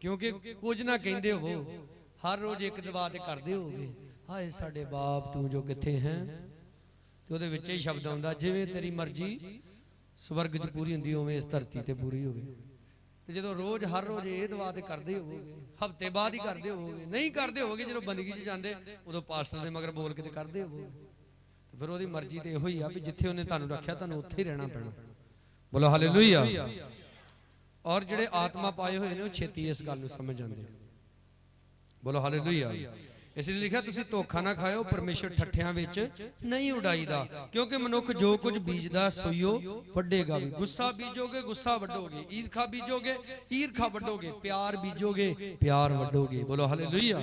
ਕਿਉਂਕਿ ਕੁਝ ਨਾ ਕਹਿੰਦੇ ਹੋਵੋ, ਹਰ ਰੋਜ਼ ਇੱਕ ਦੁਆ ਤੇ ਕਰਦੇ ਹੋਗੇ, ਹਾਏ ਸਾਡੇ ਬਾਪ ਤੂੰ ਜੋ ਕਿੱਥੇ ਹੈ, ਤੇ ਉਹਦੇ ਵਿੱਚ ਹੀ ਸ਼ਬਦ ਆਉਂਦਾ, ਜਿਵੇਂ ਤੇਰੀ ਮਰਜ਼ੀ ਸਵਰਗ 'ਚ ਪੂਰੀ ਹੁੰਦੀ ਉਵੇਂ ਇਸ ਧਰਤੀ ਤੇ ਪੂਰੀ ਹੋਵੇ। ਤੇ ਜਦੋਂ ਰੋਜ਼ ਹਰ ਰੋਜ਼ ਇਹ ਦੁਆ ਤੇ ਕਰਦੇ ਹੋਵੋਗੇ, ਹਫ਼ਤੇ ਬਾਅਦ ਹੀ ਕਰਦੇ ਹੋਵੋਗੇ, ਨਹੀਂ ਕਰਦੇ ਹੋਵੋਗੇ ਜਦੋਂ ਬੰਦਗੀ 'ਚ ਜਾਂਦੇ ਉਦੋਂ ਪਾਸਟਰ ਦੇ ਮਗਰ ਬੋਲ ਕੇ ਤੇ ਕਰਦੇ ਹੋਵੋਗੇ, ਤੇ ਫਿਰ ਉਹਦੀ ਮਰਜ਼ੀ ਤੇ ਇਹੋ ਹੀ ਆ ਵੀ ਜਿੱਥੇ ਉਹਨੇ ਤੁਹਾਨੂੰ ਰੱਖਿਆ ਤੁਹਾਨੂੰ ਉੱਥੇ ਹੀ ਰਹਿਣਾ ਪੈਣਾ। ਬੋਲੋ ਹਾਲੇਲੂਇਆ। ਔਰ ਜਿਹੜੇ ਆਤਮਾ ਪਾਏ ਹੋਏ ਨੇ ਉਹ ਛੇਤੀ ਇਸ ਗੱਲ ਨੂੰ ਸਮਝ ਜਾਂਦੇ। ਬੋਲੋ ਹਾਲੇਲੂਇਆ। ਇਸ ਲਈ ਲਿਖਿਆ ਤੁਸੀਂ ਧੋਖਾ ਨਾ ਖਾਓ, ਪਰਮੇਸ਼ਰ ਠੱਠਿਆਂ ਵਿੱਚ ਨਹੀਂ ਉਡਾਈਦਾ, ਕਿਉਂਕਿ ਮਨੁੱਖ ਜੋ ਕੁਝ ਬੀਜਦਾ ਸੋਈਓ ਵੱਢੇਗਾ ਵੀ। ਗੁੱਸਾ ਬੀਜੋਗੇ ਗੁੱਸਾ ਵੱਢੋਗੇ, ਈਰਖਾ ਬੀਜੋਗੇ ਈਰਖਾ ਵੱਢੋਗੇ, ਪਿਆਰ ਬੀਜੋਗੇ ਪਿਆਰ ਵੱਢੋਗੇ। ਬੋਲੋ ਹਾਲੇਲੂਇਆ।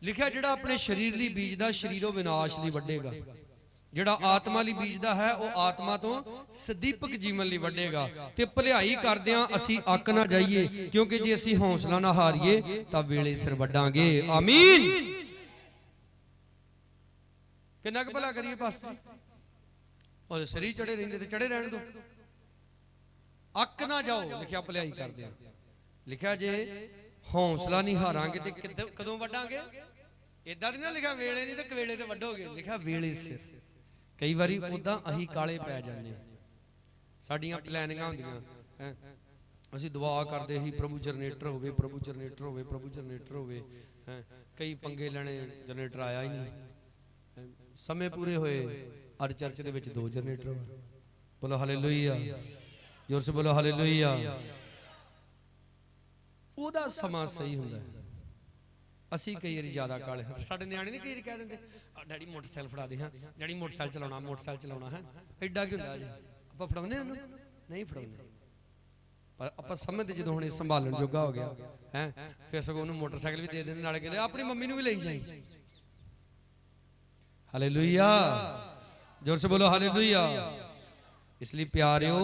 ਲਿਖਿਆ ਜਿਹੜਾ ਆਪਣੇ ਸਰੀਰ ਲਈ ਬੀਜਦਾ ਸਰੀਰੋਂ ਵਿਨਾਸ਼ ਲਈ ਵੱਢੇਗਾ, ਜਿਹੜਾ ਆਤਮਾ ਲਈ ਬੀਜਦਾ ਹੈ ਉਹ ਆਤਮਾ ਤੋਂ ਸਦੀਪਕ ਜੀਵਨ ਲਈ ਵੱਢੇਗਾ। ਤੇ ਭਲਾਈ ਕਰਦਿਆਂ ਅਸੀਂ ਅੱਕ ਨਾ ਜਾਈਏ, ਕਿਉਂਕਿ ਜੇ ਅਸੀਂ ਹੌਸਲਾ ਨਾ ਹਾਰੀਏ ਤਾਂ ਵੇਲੇ ਸਿਰ ਵੱਢਾਂਗੇ। ਆਮੀਨ। ਕਿੰਨਾ ਕੁ ਭਲਾ ਕਰੀਏ ਪਾਸਟਰ, ਉਹਦੇ ਸਰੀਰ ਚੜੇ ਰਹਿੰਦੇ ਤੇ ਚੜੇ ਰਹਿਣ ਦੋ, ਅੱਕ ਨਾ ਜਾਓ। ਲਿਖਿਆ ਭਲਾਈ ਕਰਦਿਆਂ। ਲਿਖਿਆ ਜੇ ਹੌਸਲਾ ਨਹੀਂ ਹਾਰਾਂਗੇ ਤੇ ਕਦੋਂ ਵੱਢਾਂਗੇ? ਏਦਾਂ ਦੀ ਨਾ ਲਿਖਿਆ ਵੇਲੇ ਨਹੀਂ ਤੇ ਕਵੇਲੇ ਤੇ ਵੱਢੋਗੇ, ਲਿਖਿਆ ਵੇਲੇ ਸਿਰ। ਕਈ ਵਾਰੀ ਉਦਾਂ ਅਸੀਂ ਕਾਲੇ ਪੈ ਜਾਂਦੇ, ਸਾਡੀਆਂ ਪਲੈਨਿੰਗਾਂ ਹੁੰਦੀਆਂ, ਅਸੀਂ ਦੁਆ ਕਰਦੇ ਸੀ ਪ੍ਰਭੂ ਜਨਰੇਟਰ ਹੋਵੇ, ਪ੍ਰਭੂ ਜਨਰੇਟਰ ਹੋਵੇ, ਪ੍ਰਭੂ ਜਨਰੇਟਰ ਹੋਵੇ। ਕਈ ਪੰਗੇ ਲੈਣੇ, ਜਨਰੇਟਰ ਆਇਆ ਹੀ ਨਹੀਂ। ਸਮੇਂ ਪੂਰੇ ਹੋਏ, ਅੱਜ ਚਰਚ ਦੇ ਵਿੱਚ 2 ਜਨਰੇਟਰ ਹੋਏ। ਬੋਲੋ ਹਾਲੇਲੂਇਆ, ਜ਼ੋਰ ਸੇ ਬੋਲੋ ਹਾਲੇਲੂਇਆ। ਉਹਦਾ ਸਮਾਂ ਸਹੀ ਹੁੰਦਾ। ਅਸੀਂ ਕਈ ਵਾਰੀ ਜ਼ਿਆਦਾ ਕਾਲੇ, ਸਾਡੇ ਨਿਆਣੇ ਨਹੀਂ ਕਈ ਵਾਰੀ ਕਹਿ ਦਿੰਦੇ, ਡੈਡੀ ਮੋਟਰਸਾਈਕਲ ਫੜਾ ਦੇ, ਹਾਂ ਡੈਡੀ ਮੋਟਰਸਾਈਕਲ ਚਲਾਉਣਾ, ਮੋਟਰਸਾਈਕਲ ਚਲਾਉਣਾ ਹੈ। ਐਡਾ ਕੀ ਹੁੰਦਾ ਜੀ, ਆਪਾਂ ਫੜਾਉਂਦੇ ਉਹਨੂੰ? ਨਹੀਂ ਫੜਾਉਂਦੇ। ਪਰ ਆਪਾਂ ਸਮਝਦੇ ਜਦੋਂ ਹੁਣ ਇਹ ਸੰਭਾਲਣ ਜੋਗਾ ਹੋ ਗਿਆ ਹੈ, ਫਿਰ ਸਗੋਂ ਉਹਨੂੰ ਮੋਟਰਸਾਈਕਲ ਵੀ ਦੇ ਦਿੰਦੇ, ਨਾਲੇ ਕਹਿੰਦੇ ਆਪਣੀ ਮੰਮੀ ਨੂੰ ਵੀ ਲਈ ਜਾਈ। ਹਾਲੇਲੂਇਆ, ਜ਼ੋਰ ਸੇ ਬੋਲੋ ਹਾਲੇਲੂਇਆ। ਇਸ ਲਈ ਪਿਆਰਿਓ,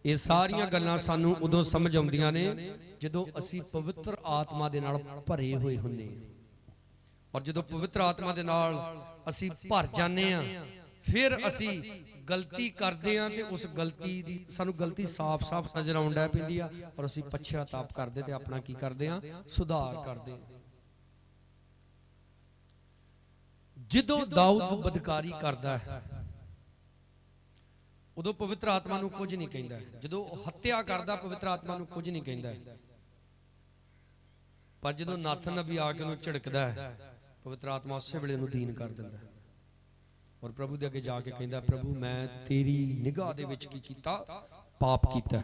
ਇਹ ਸਾਰੀਆਂ ਗੱਲਾਂ ਸਾਨੂੰ ਉਦੋਂ ਸਮਝ ਆਉਂਦੀਆਂ ਨੇ ਜਦੋਂ ਅਸੀਂ ਪਵਿੱਤਰ ਆਤਮਾ ਦੇ ਨਾਲ ਭਰੇ ਹੋਏ ਹੁੰਦੇ ਹਾਂ। ਔਰ ਜਦੋਂ ਪਵਿੱਤਰ ਆਤਮਾ ਦੇ ਨਾਲ ਅਸੀਂ ਭਰ ਜਾਂਦੇ ਹਾਂ, ਫਿਰ ਅਸੀਂ ਗਲਤੀ ਕਰਦੇ ਹਾਂ ਤੇ ਉਸ ਗਲਤੀ ਦੀ ਸਾਨੂੰ ਗਲਤੀ ਸਾਫ਼-ਸਾਫ਼ ਨਜ਼ਰ ਆਉਣ ਲੱਗ ਪੈਂਦੀ ਆ, ਔਰ ਅਸੀਂ ਪਛਤਾਪ ਕਰਦੇ ਤੇ ਆਪਣਾ ਕੀ ਕਰਦੇ ਹਾਂ, ਸੁਧਾਰ ਕਰਦੇ ਹਾਂ। ਜਦੋਂ ਦਾਊਦ ਬਦਕਾਰੀ ਕਰਦਾ ਹੈ ਉਦੋਂ ਪਵਿੱਤਰ ਆਤਮਾ ਨੂੰ ਕੁਝ ਨਹੀਂ ਕਹਿੰਦਾ। ਜਦੋਂ ਹੱਤਿਆ ਕਰਦਾ ਪਵਿੱਤਰ ਆਤਮਾ ਨੂੰ ਕੁਝ ਨਹੀਂ ਕਹਿੰਦਾ। ਪਰ ਜਦੋਂ ਨਾਥਨ ਨਬੀ ਆ ਕੇ ਉਹਨੂੰ ਝਿੜਕਦਾ ਹੈ, ਪਵਿੱਤਰ ਆਤਮਾ ਉਸੇ ਵੇਲੇ ਉਹਨੂੰ ਦੀਨ ਕਰ ਦਿੰਦਾ ਔਰ ਪ੍ਰਭੂ ਦੇ ਅੱਗੇ ਜਾ ਕੇ ਕਹਿੰਦਾ, ਪ੍ਰਭੂ ਮੈਂ ਤੇਰੀ ਨਿਗਾਹ ਦੇ ਵਿੱਚ ਕੀ ਕੀਤਾ? ਪਾਪ ਕੀਤਾ,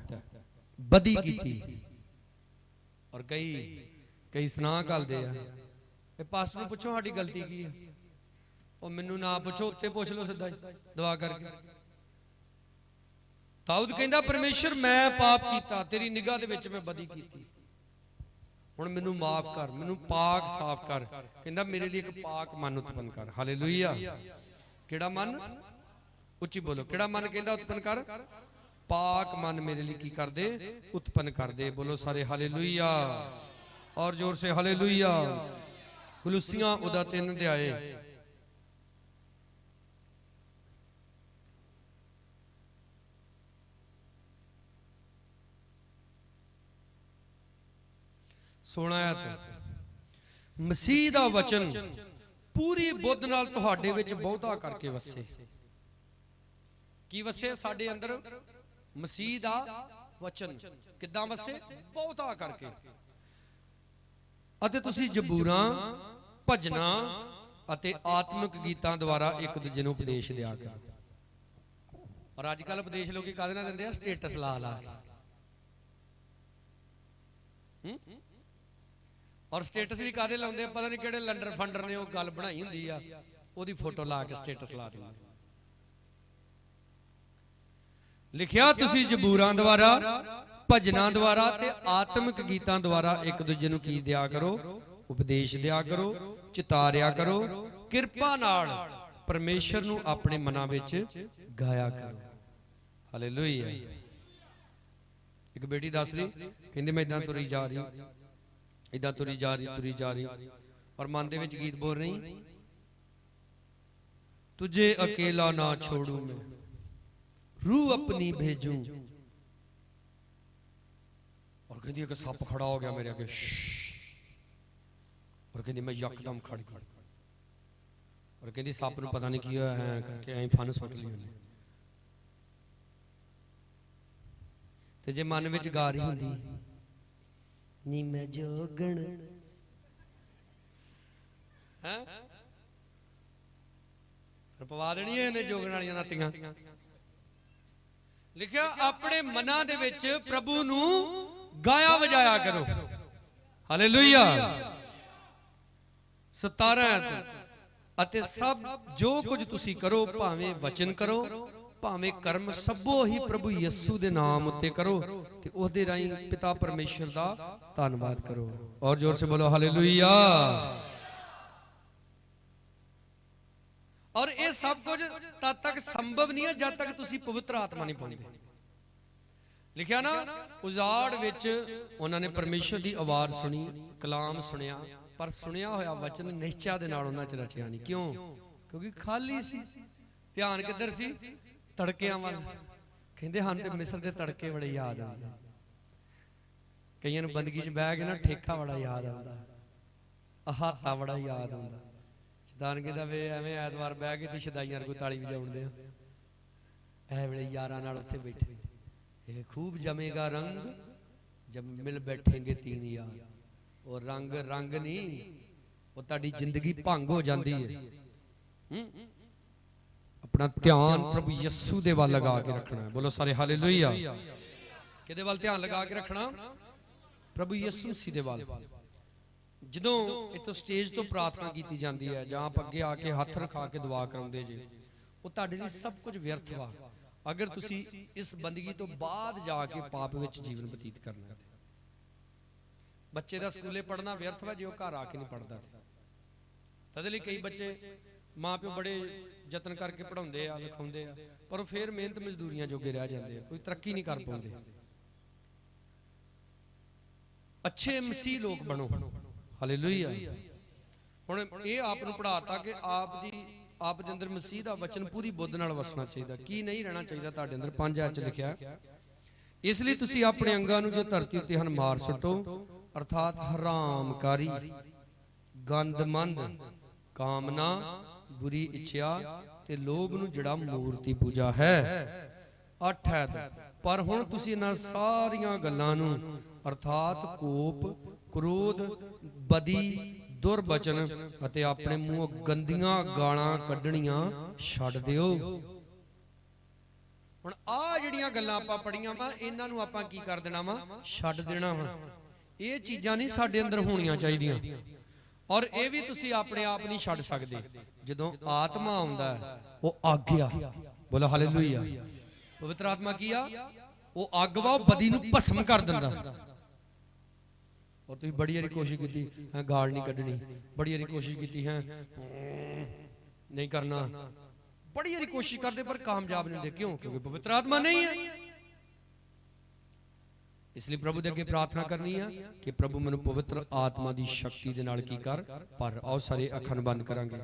ਬਦੀ ਕੀਤੀ। ਔਰ ਕਈ ਸੁਨਾਹ ਕਰਦੇ ਆ, ਇਹ ਪਾਸਟਰ ਨੂੰ ਪੁੱਛੋ ਸਾਡੀ ਗਲਤੀ ਕੀ ਹੈ। ਉਹ ਮੈਨੂੰ ਨਾ ਪੁੱਛੋ, ਉੱਤੇ ਪੁੱਛ ਲਓ ਸਿੱਧਾ ਦੁਆ ਕਰਕੇ। ਦਾਊਦ ਕਹਿੰਦਾ, ਪਰਮੇਸ਼ਰ ਮੈਂ ਪਾਪ ਕੀਤਾ, ਤੇਰੀ ਨਿਗਾਹ ਦੇ ਵਿੱਚ ਮੈਂ ਬਦੀ ਕੀਤੀ, ਹੁਣ ਮੈਨੂੰ ਮਾਫ ਕਰ, ਮੈਨੂੰ ਪਾਕ ਸਾਫ਼ ਕਰ। ਕਹਿੰਦਾ ਮੇਰੇ ਲਈ ਇੱਕ ਪਾਕ ਮਨ ਉਤਪੰਨ ਕਰ। ਹਾਲੇਲੂਇਆ। ਕਿਹੜਾ ਮਨ? ਉੱਚੀ ਬੋਲੋ, ਕਿਹੜਾ ਮਨ ਕਹਿੰਦਾ ਉਤਪੰਨ ਕਰ? ਪਾਕ ਮਨ ਮੇਰੇ ਲਈ ਕੀ ਕਰ ਦੇ? ਉਤਪੰਨ ਕਰ ਦੇ। ਬੋਲੋ ਸਾਰੇ ਹਾਲੇਲੂਇਆ, ਔਰ ਜ਼ੋਰ ਸੇ ਹਾਲੇਲੂਇਆ। ਕੁਲੂਸੀਆਂ ਉਹਦਾ 3 ਅਧਿਆਏ ਮਸੀਹ ਦਾ ਵਚਨ ਪੂਰੀ ਬੁੱਧ ਨਾਲ ਤੁਹਾਡੇ ਵਿੱਚ ਬਹੁਤਾ ਕਰਕੇ ਵਸੇ। ਕੀ ਵਸੇ ਸਾਡੇ ਅੰਦਰ? ਮਸੀਹ ਦਾ ਵਚਨ ਕਿੱਦਾਂ ਵਸੇ? ਬਹੁਤਾ ਕਰਕੇ। ਅਤੇ ਤੁਸੀਂ ਜ਼ਬੂਰਾਂ, ਭਜਨਾਂ ਅਤੇ ਆਤਮਿਕ ਗੀਤਾਂ ਦੁਆਰਾ ਇੱਕ ਦੂਜੇ ਨੂੰ ਉਪਦੇਸ਼ ਦਿਆ ਕਰੋ। ਔਰ ਅੱਜ ਕੱਲ ਉਪਦੇਸ਼ ਲੋਕੀ ਕਾਹਦੇ ਨਾਲ ਦਿੰਦੇ ਆ? ਸਟੇਟਸ ਲਾ ਲਾ ਕੇ। ਔਰ ਸਟੇਟਸ ਵੀ ਕਾਦੇ ਲਾਉਂਦੇ ਆ? ਪਤਾ ਨਹੀਂ ਕਿਹੜੇ ਲੰਡਰ ਫੰਡਰ ਨੇ ਉਹ ਗੱਲ ਬਣਾਈ ਹੁੰਦੀ ਆ, ਉਹਦੀ ਫੋਟੋ ਲਾ ਕੇ ਸਟੇਟਸ ਲਾ ਦਿੰਦੇ। ਲਿਖਿਆ ਤੁਸੀਂ ਜ਼ਬੂਰਾਂ ਦੁਆਰਾ, ਭਜਨਾਂ ਦੁਆਰਾ ਤੇ ਆਤਮਿਕ ਗੀਤਾਂ ਦੁਆਰਾ ਇੱਕ ਦੂਜੇ ਨੂੰ ਕੀ ਦਿਆ ਕਰੋ? ਉਪਦੇਸ਼ ਦਿਆ ਕਰੋ, ਚਿਤਾਰਿਆ ਕਰੋ, ਕਿਰਪਾ ਨਾਲ ਪਰਮੇਸ਼ਰ ਨੂੰ ਆਪਣੇ ਮਨਾਂ ਵਿੱਚ ਗਾਇਆ ਕਰੋ। ਹਾਲੇਲੂਇਆ। ਇੱਕ ਬੇਟੀ ਦੱਸ ਰਹੀ, ਕਹਿੰਦੀ ਮੈਂ ਇਦਾਂ ਤੁਰੀ ਜਾ ਰਹੀ, ਇਦਾਂ ਤੁਰੀ ਜਾ ਰਹੀ ਔਰ ਮਨ ਦੇ ਵਿੱਚ ਗੀਤ ਬੋਲ ਰਹੀ, ਤੁਝੇ ਅਕੇਲਾ ਨਾ ਛੋੜੂ ਮੈਂ, रूह अपनी भेजूं। और कहती है कि सप खड़ा हो गया मेरे आगे, और कहती मैं यकदम खड़ गई, और कहती सप नूं पता नहीं की होया है करके ऐ फन सुट ली उन्हें। ते जे मन विच गा रही हुंदी, नी मैं जोगण हैं फिर पवा देनी है इन्हें जोगण वालियां नातियां। लिखिया अपने मना दे विच प्रभु नू गाया वजाया करो। हालेलुया। 17 अते सब जो कुछ तुसी करो, भावें वचन करो भावें कर्म, सबो ही प्रभु यीशु दे नाम उत्ते करो ते उसदे राही पिता परमेश्वर दा धन्नवाद करो। और जोर से बोलो हालेलुया। और ये सब कुछ तद तक संभव नहीं है जब तक तुसी पवित्र आत्मा नहीं पाउंदे। लिखिया ना उजाड़ विच उन्होंने परमेश्वर की आवाज सुनी, कलाम सुनिया, पर सुनिया होया वचन निश्चा दे नाल उन्हां च रचिया नहीं। क्यों? क्योंकि खाली सी। ध्यान किधर सी? तड़कियां वाल। कहंदे हन ते मिस्र दे तड़के बड़े याद आउंदे। कईयां नूं बंदगी च बैठ के ना ठेका बड़ा याद आउंदा, अहाता बड़ा याद आउंदा। दान कहता वे एवें ऐतवार बह के ते शदाइयां को ताली बजाउंदे आ, ऐ वेले यारां नाल उत्थे बैठे, ये खूब जमेगा रंग जब मिल बैठेंगे तीन यार। और रंग रंग नहीं, वो ताड़ी जिंदगी भंग हो जाती है। अपना ध्यान प्रभु यीशु दे वाल लगा के रखना है। बोलो सारे हालेलुया। किहदे वाल ध्यान लगा के रखना? प्रभु यीशु मसीह दे वाल। ਜਦੋਂ ਇਤੋਂ ਸਟੇਜ ਤੋਂ ਪ੍ਰਾਰਥਨਾ ਕੀਤੀ ਜਾਂਦੀ ਹੈ ਜਾਂ ਆਪ ਅੱਗੇ ਆ ਕੇ ਹੱਥ ਰਖਾ ਕੇ ਦੁਆ ਕਰਾਉਂਦੇ ਜੇ, ਉਹ ਤੁਹਾਡੇ ਲਈ ਸਭ ਕੁਝ ਵਿਅਰਥ ਵਾ। ਅਗਰ ਤੁਸੀਂ ਇਸ ਬੰਦਗੀ ਤੋਂ ਬਾਅਦ ਜਾ ਕੇ ਪਾਪ ਵਿੱਚ ਜੀਵਨ ਬਤੀਤ ਕਰਨਾ ਹੈ। ਬੱਚੇ ਦਾ ਸਕੂਲੇ ਪੜ੍ਹਨਾ ਵਿਅਰਥ ਵਾ ਜੇ ਉਹ ਘਰ ਆ ਕੇ ਨਹੀਂ ਪੜ੍ਹਦਾ। ਤਦ ਲਈ ਕਈ ਬੱਚੇ ਮਾਂ ਪਿਓ ਬੜੇ ਯਤਨ ਕਰਕੇ ਪੜ੍ਹਾਉਂਦੇ ਆ, ਲਿਖਾਉਂਦੇ ਆ, ਪਰ ਉਹ ਫੇਰ ਮਿਹਨਤ ਮਜ਼ਦੂਰੀਆਂ ਜੋਗੇ ਰਹਿ ਜਾਂਦੇ ਆ, ਕੋਈ ਤਰੱਕੀ ਨਹੀਂ ਕਰ ਪਾਉਂਦੇ। ਅੱਛੇ ਮਸੀਹ ਲੋਕ ਬਣੋ। ਹਾਲੇਲੂਇਆ। ਹੁਣ ਇਹ ਆਪ ਨੂੰ ਪੜ੍ਹਾਤਾ ਕਿ ਆਪ ਦੇ ਅੰਦਰ ਮਸੀਹ ਦਾ ਵਚਨ ਪੂਰੀ ਬੁੱਧ ਨਾਲ ਵਸਣਾ ਚਾਹੀਦਾ। ਕੀ ਨਹੀਂ ਰਹਿਣਾ ਚਾਹੀਦਾ ਤੁਹਾਡੇ ਅੰਦਰ? 5 ਆਇਤ 'ਚ ਲਿਖਿਆ, ਇਸ ਲਈ ਤੁਸੀਂ ਆਪਣੇ ਅੰਗਾਂ ਨੂੰ ਜੋ ਧਰਤੀ ਉੱਤੇ ਹਨ ਮਾਰ ਸੁੱਟੋ, ਅਰਥਾਤ ਹਰਾਮਕਾਰੀ, ਗੰਦਮੰਦ, ਕਾਮਨਾ, ਬੁਰੀ ਇੱਛਾ ਤੇ ਲੋਭ ਨੂੰ, ਜਿਹੜਾ ਮੂਰਤੀ ਪੂਜਾ ਹੈ। 8 ਆਇਤ, ਪਰ ਹੁਣ ਤੁਸੀਂ ਇਹਨਾਂ ਸਾਰੀਆਂ ਗੱਲਾਂ ਨੂੰ ਅਰਥਾਤ ਕੋਪ, ਕ੍ਰੋਧ, ਬਦੀ, ਦੁਰਬਚਨ ਅਤੇ ਆਪਣੇ ਮੂੰਹੋਂ ਗੰਦੀਆਂ ਗਾਲਾਂ ਕੱਢਣੀਆਂ ਛੱਡ ਦਿਓ। ਹੁਣ ਆ ਜਿਹੜੀਆਂ ਗੱਲਾਂ ਆਪਾਂ ਪੜੀਆਂ ਵਾ, ਇਹਨਾਂ ਨੂੰ ਆਪਾਂ ਕੀ ਕਰ ਦੇਣਾ ਵਾ? ਛੱਡ ਦੇਣਾ ਵਾ। ਇਹ ਚੀਜ਼ਾਂ ਨਹੀਂ ਸਾਡੇ ਅੰਦਰ ਹੋਣੀਆਂ ਚਾਹੀਦੀਆਂ। ਔਰ ਇਹ ਵੀ ਤੁਸੀਂ ਆਪਣੇ ਆਪ ਨਹੀਂ ਛੱਡ ਸਕਦੇ। ਜਦੋਂ ਆਤਮਾ ਆਉਂਦਾ ਹੈ, ਉਹ ਆਗਿਆ, ਬੋਲੋ ਹਾਲੇਲੂਇਆ। ਪਵਿੱਤਰ ਆਤਮਾ ਕੀ ਆ? ਉਹ ਅੱਗ ਵਾ, ਉਹ ਬਦੀ ਨੂੰ ਭਸਮ ਕਰ ਦਿੰਦਾ। ਔਰ ਤੁਸੀਂ ਬੜੀ ਵਾਰੀ ਕੋਸ਼ਿਸ਼ ਕੀਤੀ ਹੈ ਗਾਲ ਨਹੀਂ ਕੱਢਣੀ, ਬੜੀ ਵਾਰੀ ਕੋਸ਼ਿਸ਼ ਕੀਤੀ ਹੈ ਨਹੀਂ ਕਰਨਾ, ਬੜੀ ਵਾਰੀ ਕੋਸ਼ਿਸ਼ ਕਰਦੇ ਪਰ ਕਾਮਯਾਬ ਨਹੀਂ ਹੁੰਦੇ। ਕਿਉਂ? ਕਿਉਂਕਿ ਪਵਿੱਤਰ ਆਤਮਾ ਨਹੀਂ ਹੈ। ਇਸ ਲਈ ਪ੍ਰਭੂ ਦੇ ਅੱਗੇ ਪ੍ਰਾਰਥਨਾ ਕਰਨੀ ਆ ਕਿ ਪ੍ਰਭੂ ਮੈਨੂੰ ਪਵਿੱਤਰ ਆਤਮਾ ਦੀ ਸ਼ਕਤੀ ਦੇ ਨਾਲ ਕੀ ਕਰ ਭਰ। ਆਓ ਸਾਰੇ ਅੱਖਾਂ ਨੂੰ ਬੰਦ ਕਰਾਂਗੇ।